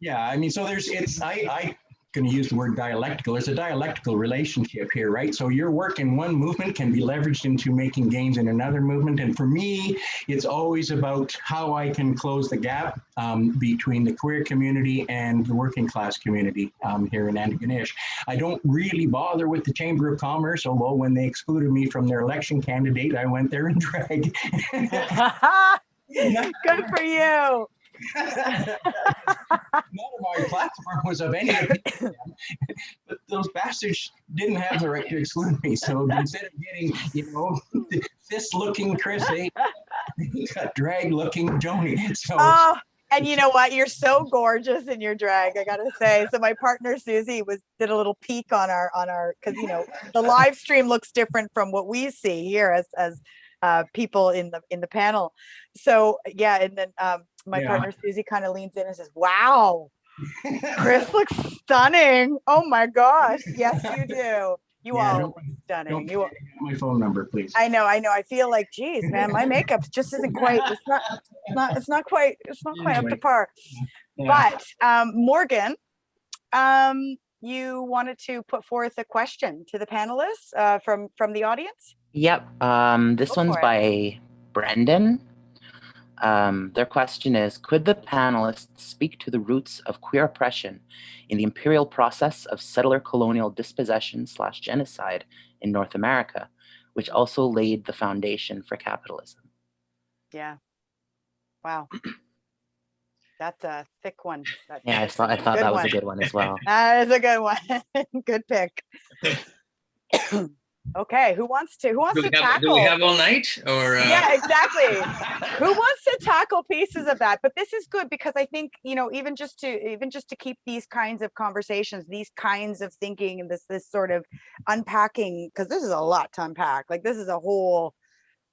yeah, I mean, so I going to use the word dialectical. There's a dialectical relationship here, right? So your work in one movement can be leveraged into making gains in another movement. And for me, it's always about how I can close the gap between the queer community and the working class community here in Antigonish. I don't really bother with the Chamber of Commerce, although when they excluded me from their election candidate, I went there in drag. Good for you. None of my platform was of any opinion, but those bastards didn't have the right to exclude me. So instead of getting, fist-looking Chris, they got drag-looking Joni. So. Oh, and you know what? You're so gorgeous in your drag, I gotta say. So my partner Susie did a little peek on our because the live stream looks different from what we see here as people in the panel. So yeah, and then my partner Susie kind of leans in and says, "Wow, Chris looks stunning. Oh my gosh, yes you do. You all look stunning. Don't my phone number, please." I know. I feel like, geez, man, my makeup just isn't quite. It's not quite up to par. Yeah. But Morgan, you wanted to put forth a question to the panelists from the audience. Yep. This one's by Brendan. Their question is, could the panelists speak to the roots of queer oppression in the imperial process of settler colonial dispossession / genocide in North America, which also laid the foundation for capitalism? Yeah. Wow. That's a thick one. Yeah, I thought that was a good one as well. That is a good one. Good pick. Okay, who wants to tackle? Do we have all night? Or yeah, exactly. Who wants to tackle pieces of that? But this is good because I think even just to keep these kinds of conversations, these kinds of thinking, and this sort of unpacking, because this is a lot to unpack. Like this is a whole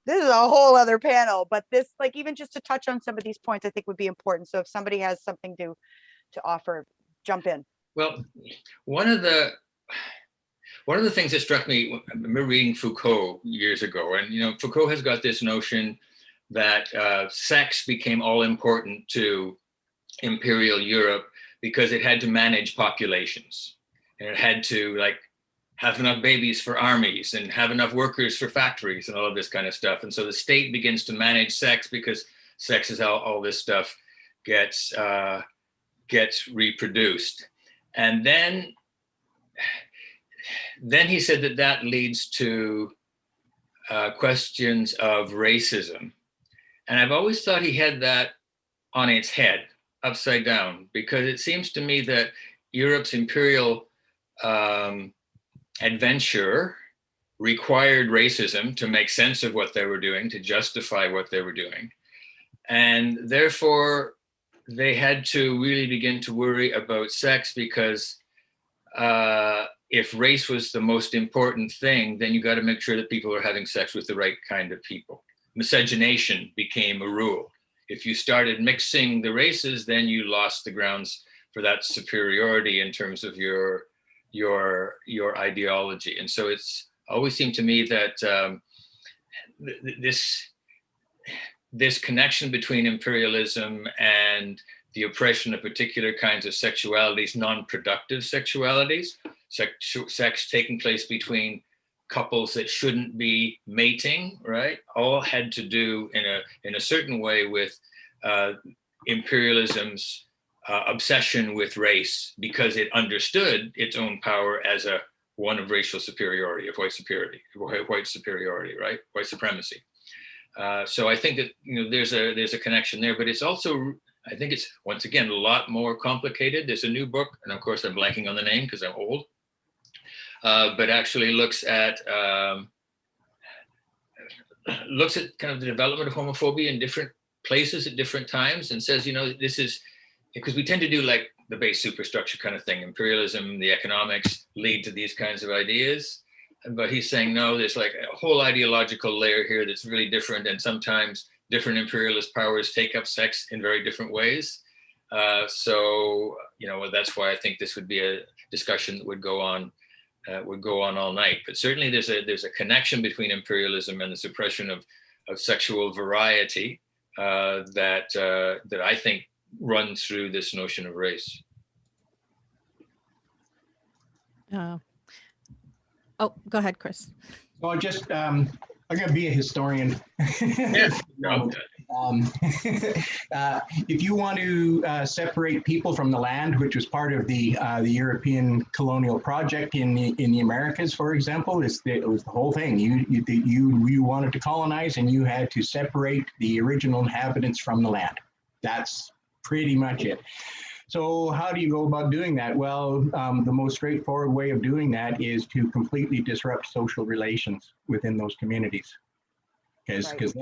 other panel. But this, like, even just to touch on some of these points, I think would be important. So if somebody has something to offer, jump in. Well, one of the things that struck me, I remember reading Foucault years ago, and Foucault has got this notion that sex became all important to imperial Europe because it had to manage populations, and it had to have enough babies for armies and have enough workers for factories and all of this kind of stuff. And so the state begins to manage sex because sex is how all this stuff gets reproduced. And then he said that leads to questions of racism. And I've always thought he had that on its head, upside down, because it seems to me that Europe's imperial adventure required racism to make sense of what they were doing, to justify what they were doing. And therefore, they had to really begin to worry about sex because if race was the most important thing, then you got to make sure that people are having sex with the right kind of people. Miscegenation became a rule. If you started mixing the races, then you lost the grounds for that superiority in terms of your ideology. And so it's always seemed to me that this connection between imperialism and the oppression of particular kinds of sexualities, non-productive sexualities, sex taking place between couples that shouldn't be mating, right? All had to do in a certain way with imperialism's obsession with race, because it understood its own power as one of racial superiority, of white superiority, right? White supremacy. So I think that there's a connection there, but it's also, I think it's, once again, a lot more complicated. There's a new book, and of course I'm blanking on the name because I'm old, but actually looks at kind of the development of homophobia in different places at different times, and says, this is, because we tend to do like the base superstructure kind of thing. Imperialism, the economics lead to these kinds of ideas. But he's saying, no, there's like a whole ideological layer here that's really different. And sometimes different imperialist powers take up sex in very different ways. So, that's why I think this would be a discussion that would go on all night. But certainly there's a connection between imperialism and the suppression of sexual variety that I think run through this notion of race. Oh, go ahead, Chris. So I'm going to be a historian. Yeah. No. If you want to separate people from the land, which was part of the European colonial project in the Americas, for example, it was the whole thing. You wanted to colonize, and you had to separate the original inhabitants from the land. That's pretty much it. So how do you go about doing that? Well, the most straightforward way of doing that is to completely disrupt social relations within those communities, because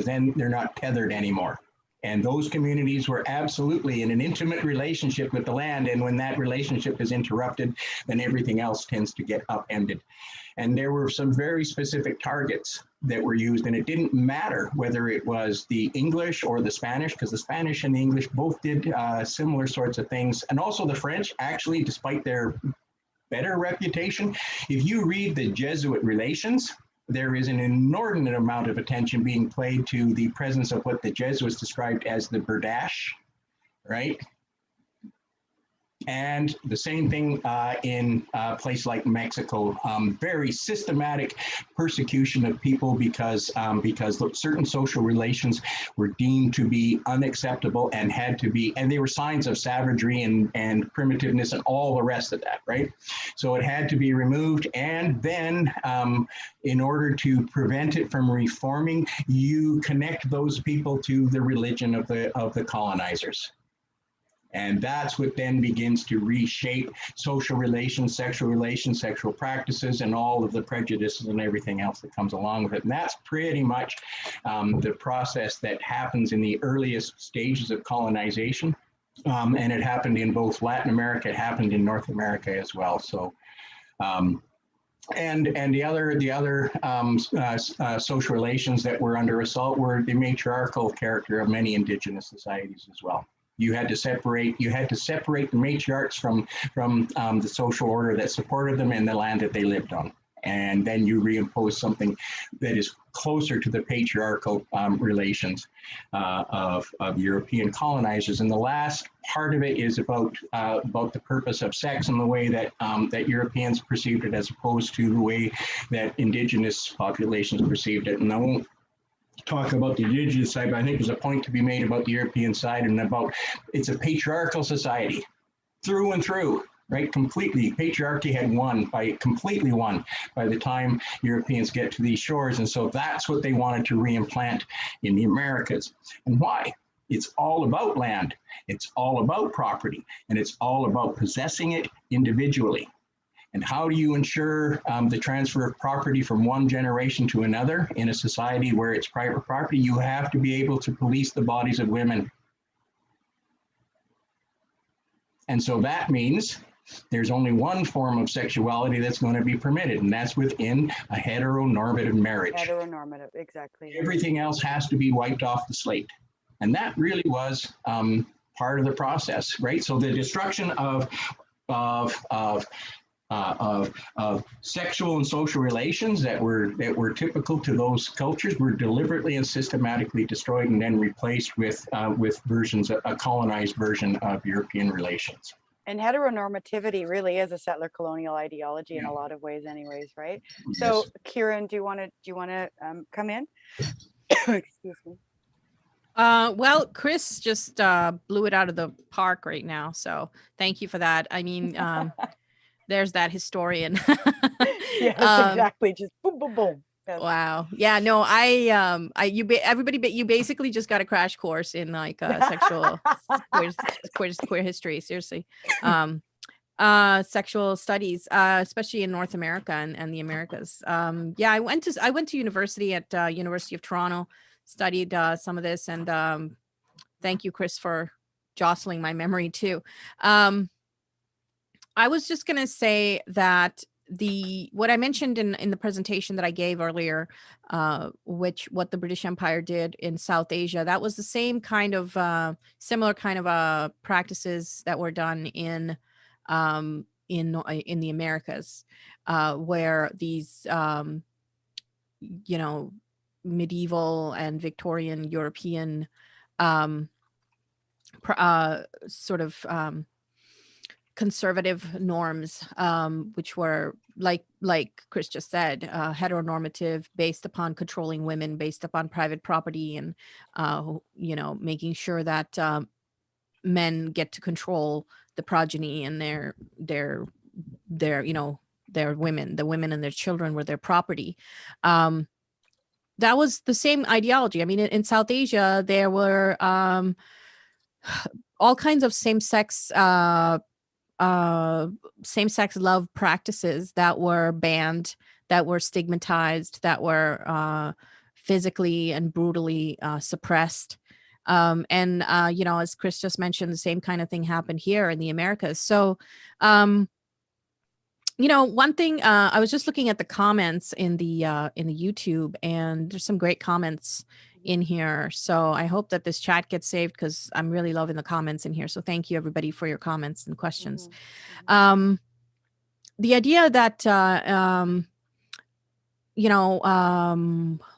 then they're not tethered anymore. And those communities were absolutely in an intimate relationship with the land. And when that relationship is interrupted, then everything else tends to get upended. And there were some very specific targets that were used, and it didn't matter whether it was the English or the Spanish, because the Spanish and the English both did similar sorts of things. And also the French, actually, despite their better reputation, if you read the Jesuit relations, there is an inordinate amount of attention being paid to the presence of what the Jesuits described as the berdache, right? And the same thing in a place like Mexico, very systematic persecution of people because certain social relations were deemed to be unacceptable and and they were signs of savagery and primitiveness and all the rest of that, right? So it had to be removed. And then in order to prevent it from reforming, you connect those people to the religion of the colonizers. And that's what then begins to reshape social relations, sexual practices, and all of the prejudices and everything else that comes along with it. And that's pretty much the process that happens in the earliest stages of colonization. And it happened in both Latin America, it happened in North America as well. So, and the other social relations that were under assault were the matriarchal character of many indigenous societies as well. You had to separate the matriarchs from the social order that supported them and the land that they lived on. And then you reimpose something that is closer to the patriarchal relations of European colonizers. And the last part of it is about the purpose of sex and the way that that Europeans perceived it, as opposed to the way that indigenous populations perceived it. And I won't talk about the indigenous side, but I think there's a point to be made about the European side and about it's a patriarchal society through and through, right? Completely. Patriarchy had completely won by the time Europeans get to these shores. And so that's what they wanted to reimplant in the Americas. And why? It's all about land. It's all about property, and it's all about possessing it individually. And how do you ensure the transfer of property from one generation to another in a society where it's private property? You have to be able to police the bodies of women. And so that means there's only one form of sexuality that's going to be permitted, and that's within a heteronormative marriage. Heteronormative, exactly. Everything else has to be wiped off the slate. And that really was part of the process, right? So the destruction of sexual and social relations that were typical to those cultures were deliberately and systematically destroyed and then replaced with versions, a colonized version of European relations. And heteronormativity really is a settler colonial ideology in a lot of ways anyways, right? So Yes. Kieran, do you want to come in? Excuse me. Well, Chris just blew it out of the park right now. So thank you for that. I mean, there's that historian. Yes, exactly. Just boom, boom, boom. Yes. Wow. Yeah, no, you basically just got a crash course in like sexual queer history. Seriously. Sexual studies, especially in North America and the Americas. Yeah, I went to university at University of Toronto, studied some of this, and thank you, Chris, for jostling my memory too. I was just gonna say that what I mentioned in the presentation that I gave earlier, what the British Empire did in South Asia, that was the same kind of similar kind of practices that were done in the Americas, where these medieval and Victorian European sort of conservative norms, which were like Chris just said, heteronormative, based upon controlling women, based upon private property, and making sure that men get to control the progeny, and their women, the women and their children were their property. That was the same ideology. I mean, in South Asia, there were all kinds of same-sex love practices that were banned, that were stigmatized, that were physically and brutally suppressed. As Chris just mentioned, the same kind of thing happened here in the Americas. So, one thing, I was just looking at the comments in the YouTube, and there's some great comments in here. So I hope that this chat gets saved, because I'm really loving the comments in here. So thank you, everybody, for your comments and questions. The idea that, I'm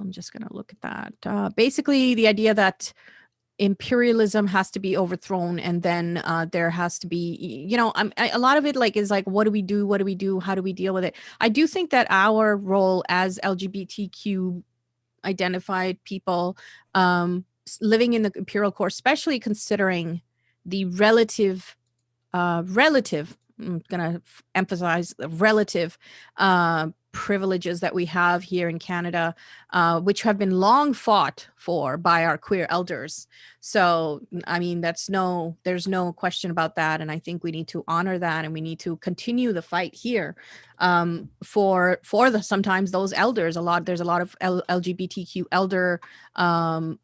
just going to look at that. Basically, the idea that imperialism has to be overthrown, and then there has to be, a lot of it is like, what do we do? What do we do? How do we deal with it? I do think that our role as LGBTQ identified people living in the imperial core, especially considering the relative, I'm going to emphasize the relative privileges that we have here in Canada, which have been long fought for by our queer elders. So, I mean, there's no question about that. And I think we need to honor that, and we need to continue the fight here for sometimes those elders. There's a lot of LGBTQ elder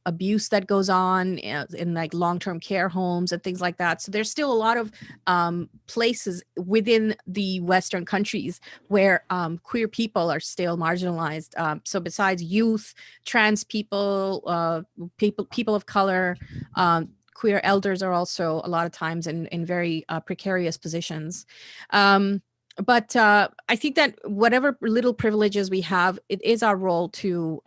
abuse that goes on in like long-term care homes and things like that. So there's still a lot of places within the Western countries where queer people are still marginalized. So besides youth, trans people, people of color, queer elders are also a lot of times in very precarious positions. But I think that whatever little privileges we have, it is our role to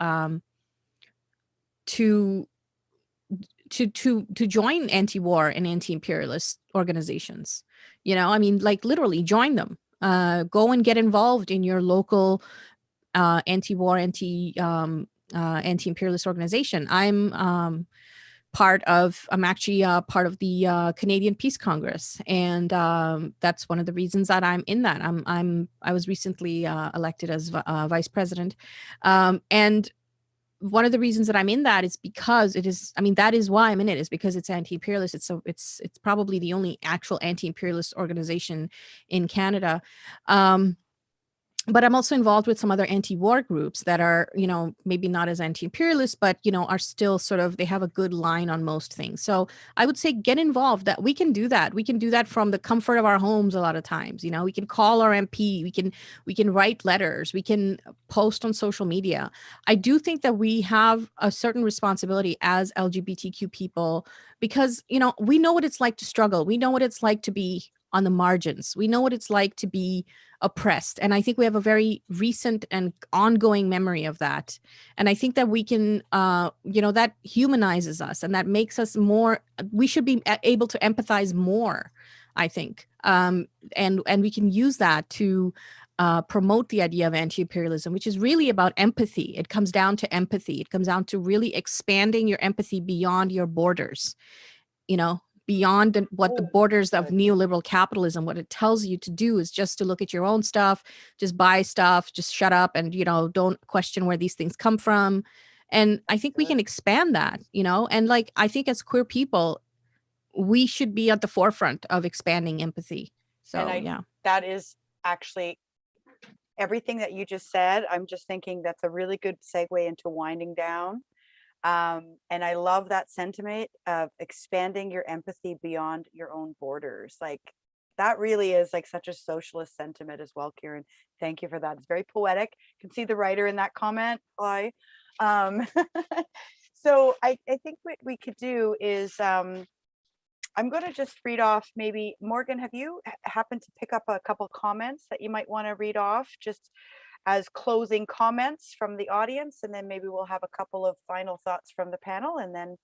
join anti-war and anti-imperialist organizations. I mean, like literally join them. Go and get involved in your local anti-war, anti-imperialist organization. I'm actually part of the Canadian Peace Congress, and that's one of the reasons that I'm in that. I was recently elected as vice president, and one of the reasons that I'm in that is because that is why I'm in it, is because it's anti-imperialist. It's probably the only actual anti-imperialist organization in Canada. But I'm also involved with some other anti-war groups that are, maybe not as anti-imperialist, but, are still sort of, they have a good line on most things. So I would say get involved. That we can do that. We can do that from the comfort of our homes a lot of times. We can call our MP. We can write letters. We can post on social media. I do think that we have a certain responsibility as LGBTQ people, because, we know what it's like to struggle. We know what it's like to be on the margins. We know what it's like to be oppressed. And I think we have a very recent and ongoing memory of that. And I think that we can, that humanizes us, and that makes us more, we should be able to empathize more, I think. And we can use that to promote the idea of anti-imperialism, which is really about empathy. It comes down to empathy. It comes down to really expanding your empathy beyond your borders, beyond what the borders of neoliberal capitalism. What it tells you to do is just to look at your own stuff, just buy stuff, just shut up, and, don't question where these things come from. And I think we can expand that, and I think as queer people, we should be at the forefront of expanding empathy. So, yeah. That is actually everything that you just said. I'm just thinking that's a really good segue into winding down. And I love that sentiment of expanding your empathy beyond your own borders. That really is like such a socialist sentiment as well, Kieran. Thank you for that. It's very poetic. You can see the writer in that comment. Why? So I think what we could do is I'm going to just read off, maybe Morgan, have you happened to pick up a couple comments that you might want to read off just as closing comments from the audience, and then maybe we'll have a couple of final thoughts from the panel, and then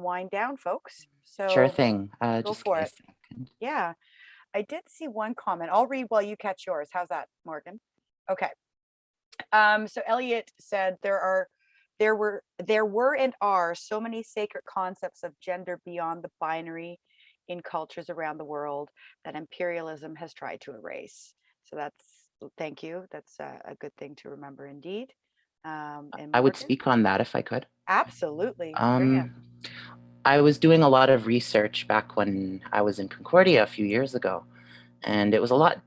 wind down, folks. So Sure thing. go Just for give me a it. second. Yeah, I did see one comment. I'll read while you catch yours. How's that, Morgan? Okay. So Elliot said there were and are so many sacred concepts of gender beyond the binary in cultures around the world that imperialism has tried to erase. So thank you. That's a good thing to remember indeed. And I would Morgan? speak on that if I could. Absolutely. Bring it. I was doing a lot of research back when I was in Concordia a few years ago, and it was a lot.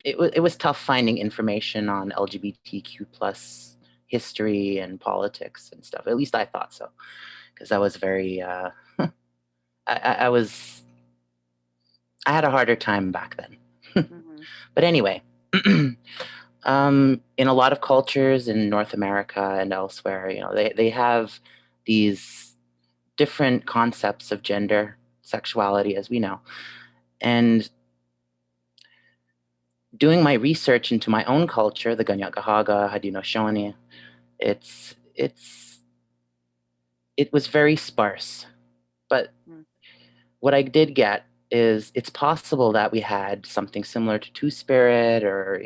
It was tough finding information on LGBTQ plus history and politics and stuff. At least I thought so, because I was very. I had a harder time back then. Mhm. But anyway, in a lot of cultures in North America and elsewhere, they have these different concepts of gender, sexuality, as we know. And doing my research into my own culture, the Ganyagahaga, Haudenosaunee, it was very sparse. But what I did get is it's possible that we had something similar to Two-Spirit, or,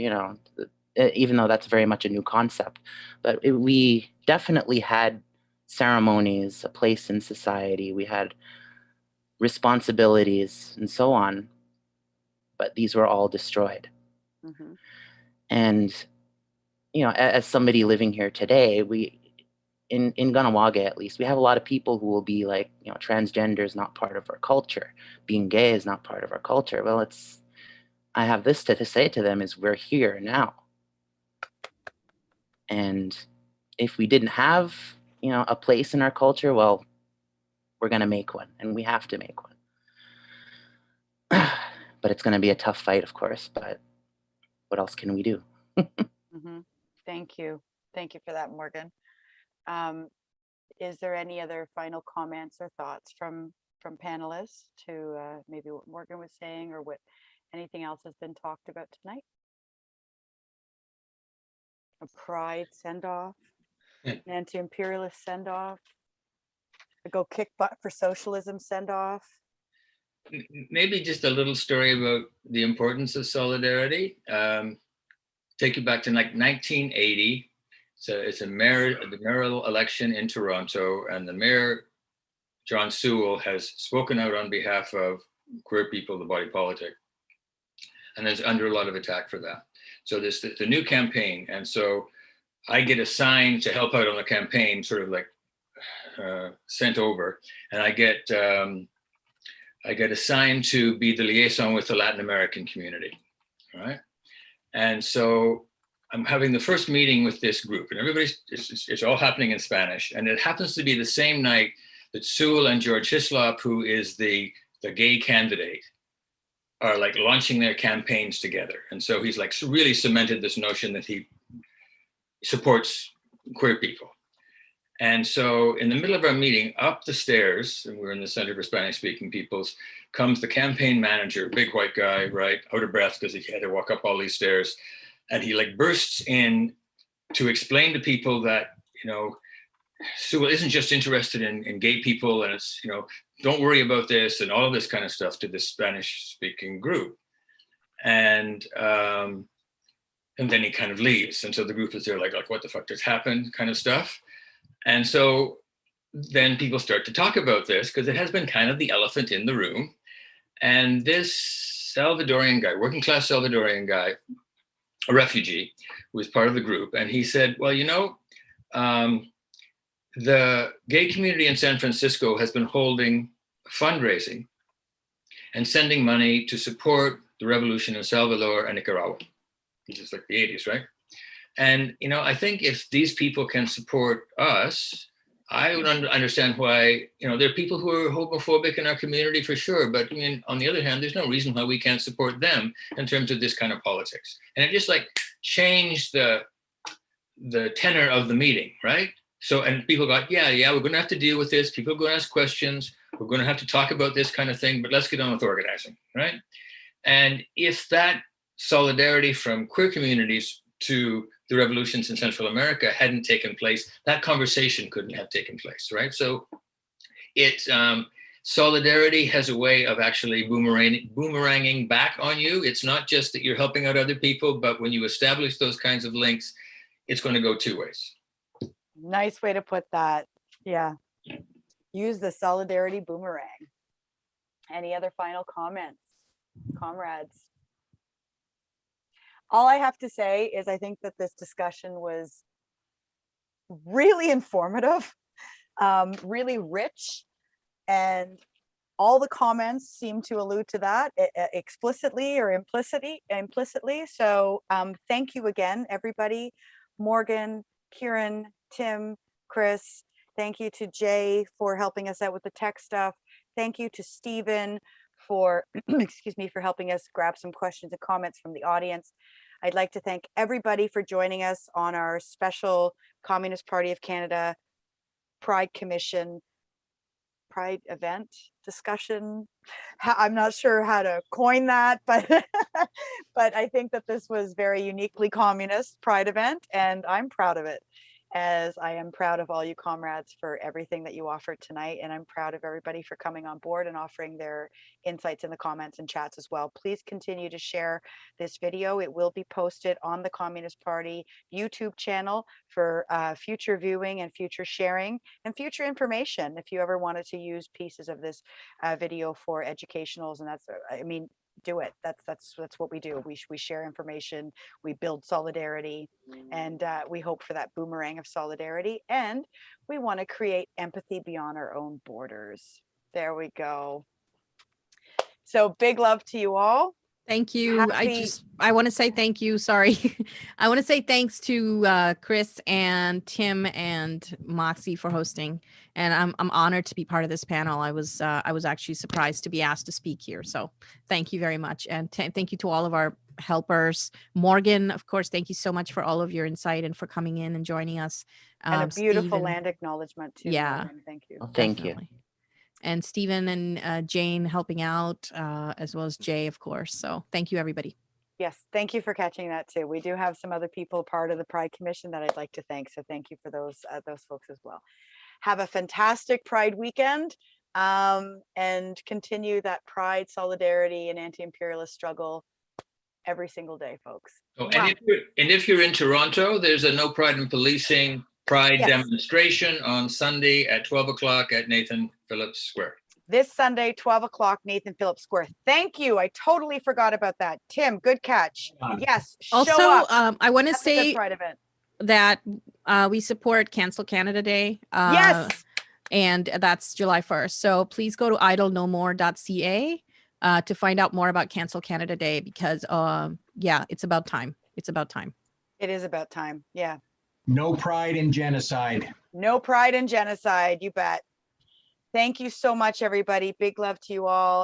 even though that's very much a new concept, but we definitely had ceremonies, a place in society, we had responsibilities and so on, but these were all destroyed. Mhm. And, as somebody living here today, in Ganawaga, at least, we have a lot of people who will be like, transgender is not part of our culture. Being gay is not part of our culture. Well, I have this to say to them is we're here now. And if we didn't have, a place in our culture, well, we're going to make one, and we have to make one. But it's going to be a tough fight, of course, but what else can we do? Mhm. Thank you. Thank you for that, Morgan. Is there any other final comments or thoughts from panelists to maybe what Morgan was saying, or what anything else has been talked about tonight? A pride send-off, an anti-imperialist send-off, a go kick butt for socialism send-off. Maybe just a little story about the importance of solidarity. Take you back to like 1980. So it's the mayoral election in Toronto, and the mayor, John Sewell, has spoken out on behalf of queer people, the body politic, and is under a lot of attack for that. So there's the new campaign, and so I get assigned to help out on the campaign, sort of like sent over, and I get assigned to be the liaison with the Latin American community, all right? And so I'm having the first meeting with this group, and it's all happening in Spanish. And it happens to be the same night that Sewell and George Hislop, who is the gay candidate, are like launching their campaigns together. And so he's like really cemented this notion that he supports queer people. And so in the middle of our meeting, up the stairs, and we're in the Center for Spanish Speaking Peoples, comes the campaign manager, big white guy, right, out of breath because he had to walk up all these stairs. And he like bursts in to explain to people that, Sewell isn't just interested in gay people, and it's, don't worry about this, and all of this kind of stuff to this Spanish speaking group. And then he kind of leaves. And so the group is there like what the fuck just happened kind of stuff. And so then people start to talk about this because it has been kind of the elephant in the room. And this Salvadorian guy, working class Salvadorian guy, a refugee, who was part of the group, and he said, well, the gay community in San Francisco has been holding fundraising and sending money to support the revolution in Salvador and Nicaragua. This is like the 80s, right? And, I think if these people can support us, I would understand why, there are people who are homophobic in our community for sure, but I mean, on the other hand, there's no reason why we can't support them in terms of this kind of politics. And it just like changed the tenor of the meeting, right? So, and people got, yeah, we're going to have to deal with this. People are going to ask questions. We're going to have to talk about this kind of thing, but let's get on with organizing, right? And if that solidarity from queer communities to the revolutions in Central America hadn't taken place, that conversation couldn't have taken place, right? So solidarity has a way of actually boomeranging back on you. It's not just that you're helping out other people, but when you establish those kinds of links, it's going to go two ways. Nice way to put that. Yeah. Use the solidarity boomerang. Any other final comments, comrades? All I have to say is I think that this discussion was really informative, really rich, and all the comments seem to allude to that explicitly or implicitly. So thank you again, everybody. Morgan, Kieran, Tim, Chris. Thank you to Jay for helping us out with the tech stuff. Thank you to Stephen for, excuse me, for helping us grab some questions and comments from the audience. I'd like to thank everybody for joining us on our special Communist Party of Canada Pride Commission Pride event discussion. I'm not sure how to coin that, but but I think that this was very uniquely communist Pride event, and I'm proud of it, as I am proud of all you comrades for everything that you offered tonight, and I'm proud of everybody for coming on board and offering their insights in the comments and chats as well. Please continue to share this video. It will be posted on the Communist Party YouTube channel for future viewing and future sharing and future information. If you ever wanted to use pieces of this video for educationals, and that's, I mean, do it. That's what we do. We share information, we build solidarity, and we hope for that boomerang of solidarity, and we want to create empathy beyond our own borders. There we go. So big love to you all. Thank you. I want to say thank you. Sorry. I want to say thanks to Chris and Tim and Moxie for hosting. And I'm honored to be part of this panel. I was actually surprised to be asked to speak here. So thank you very much. And thank you to all of our helpers. Morgan, of course, thank you so much for all of your insight and for coming in and joining us. And a beautiful Stephen, land acknowledgement too. Yeah. Morgan. Thank you. Well, thank definitely. you. And Stephen and Jane helping out, as well as Jay, of course. So thank you, everybody. Yes, thank you for catching that too. We do have some other people part of the Pride Commission that I'd like to thank. So thank you for those folks as well. Have a fantastic Pride weekend, and continue that Pride, solidarity, and anti-imperialist struggle every single day, folks. Oh, and if you're in Toronto, there's a No Pride in Policing Pride demonstration on Sunday at 12 o'clock at Nathan Phillips Square. This Sunday, 12 o'clock, Nathan Phillips Square. Thank you. I totally forgot about that. Tim, good catch. Yes. Also, show up I want to at the say Pride event that we support Cancel Canada Day. Yes. And that's July 1st. So please go to idlenomore.ca to find out more about Cancel Canada Day, because yeah, it's about time. It's about time. It is about time. Yeah. No pride in genocide. No pride in genocide. You bet. Thank you so much, everybody. Big love to you all.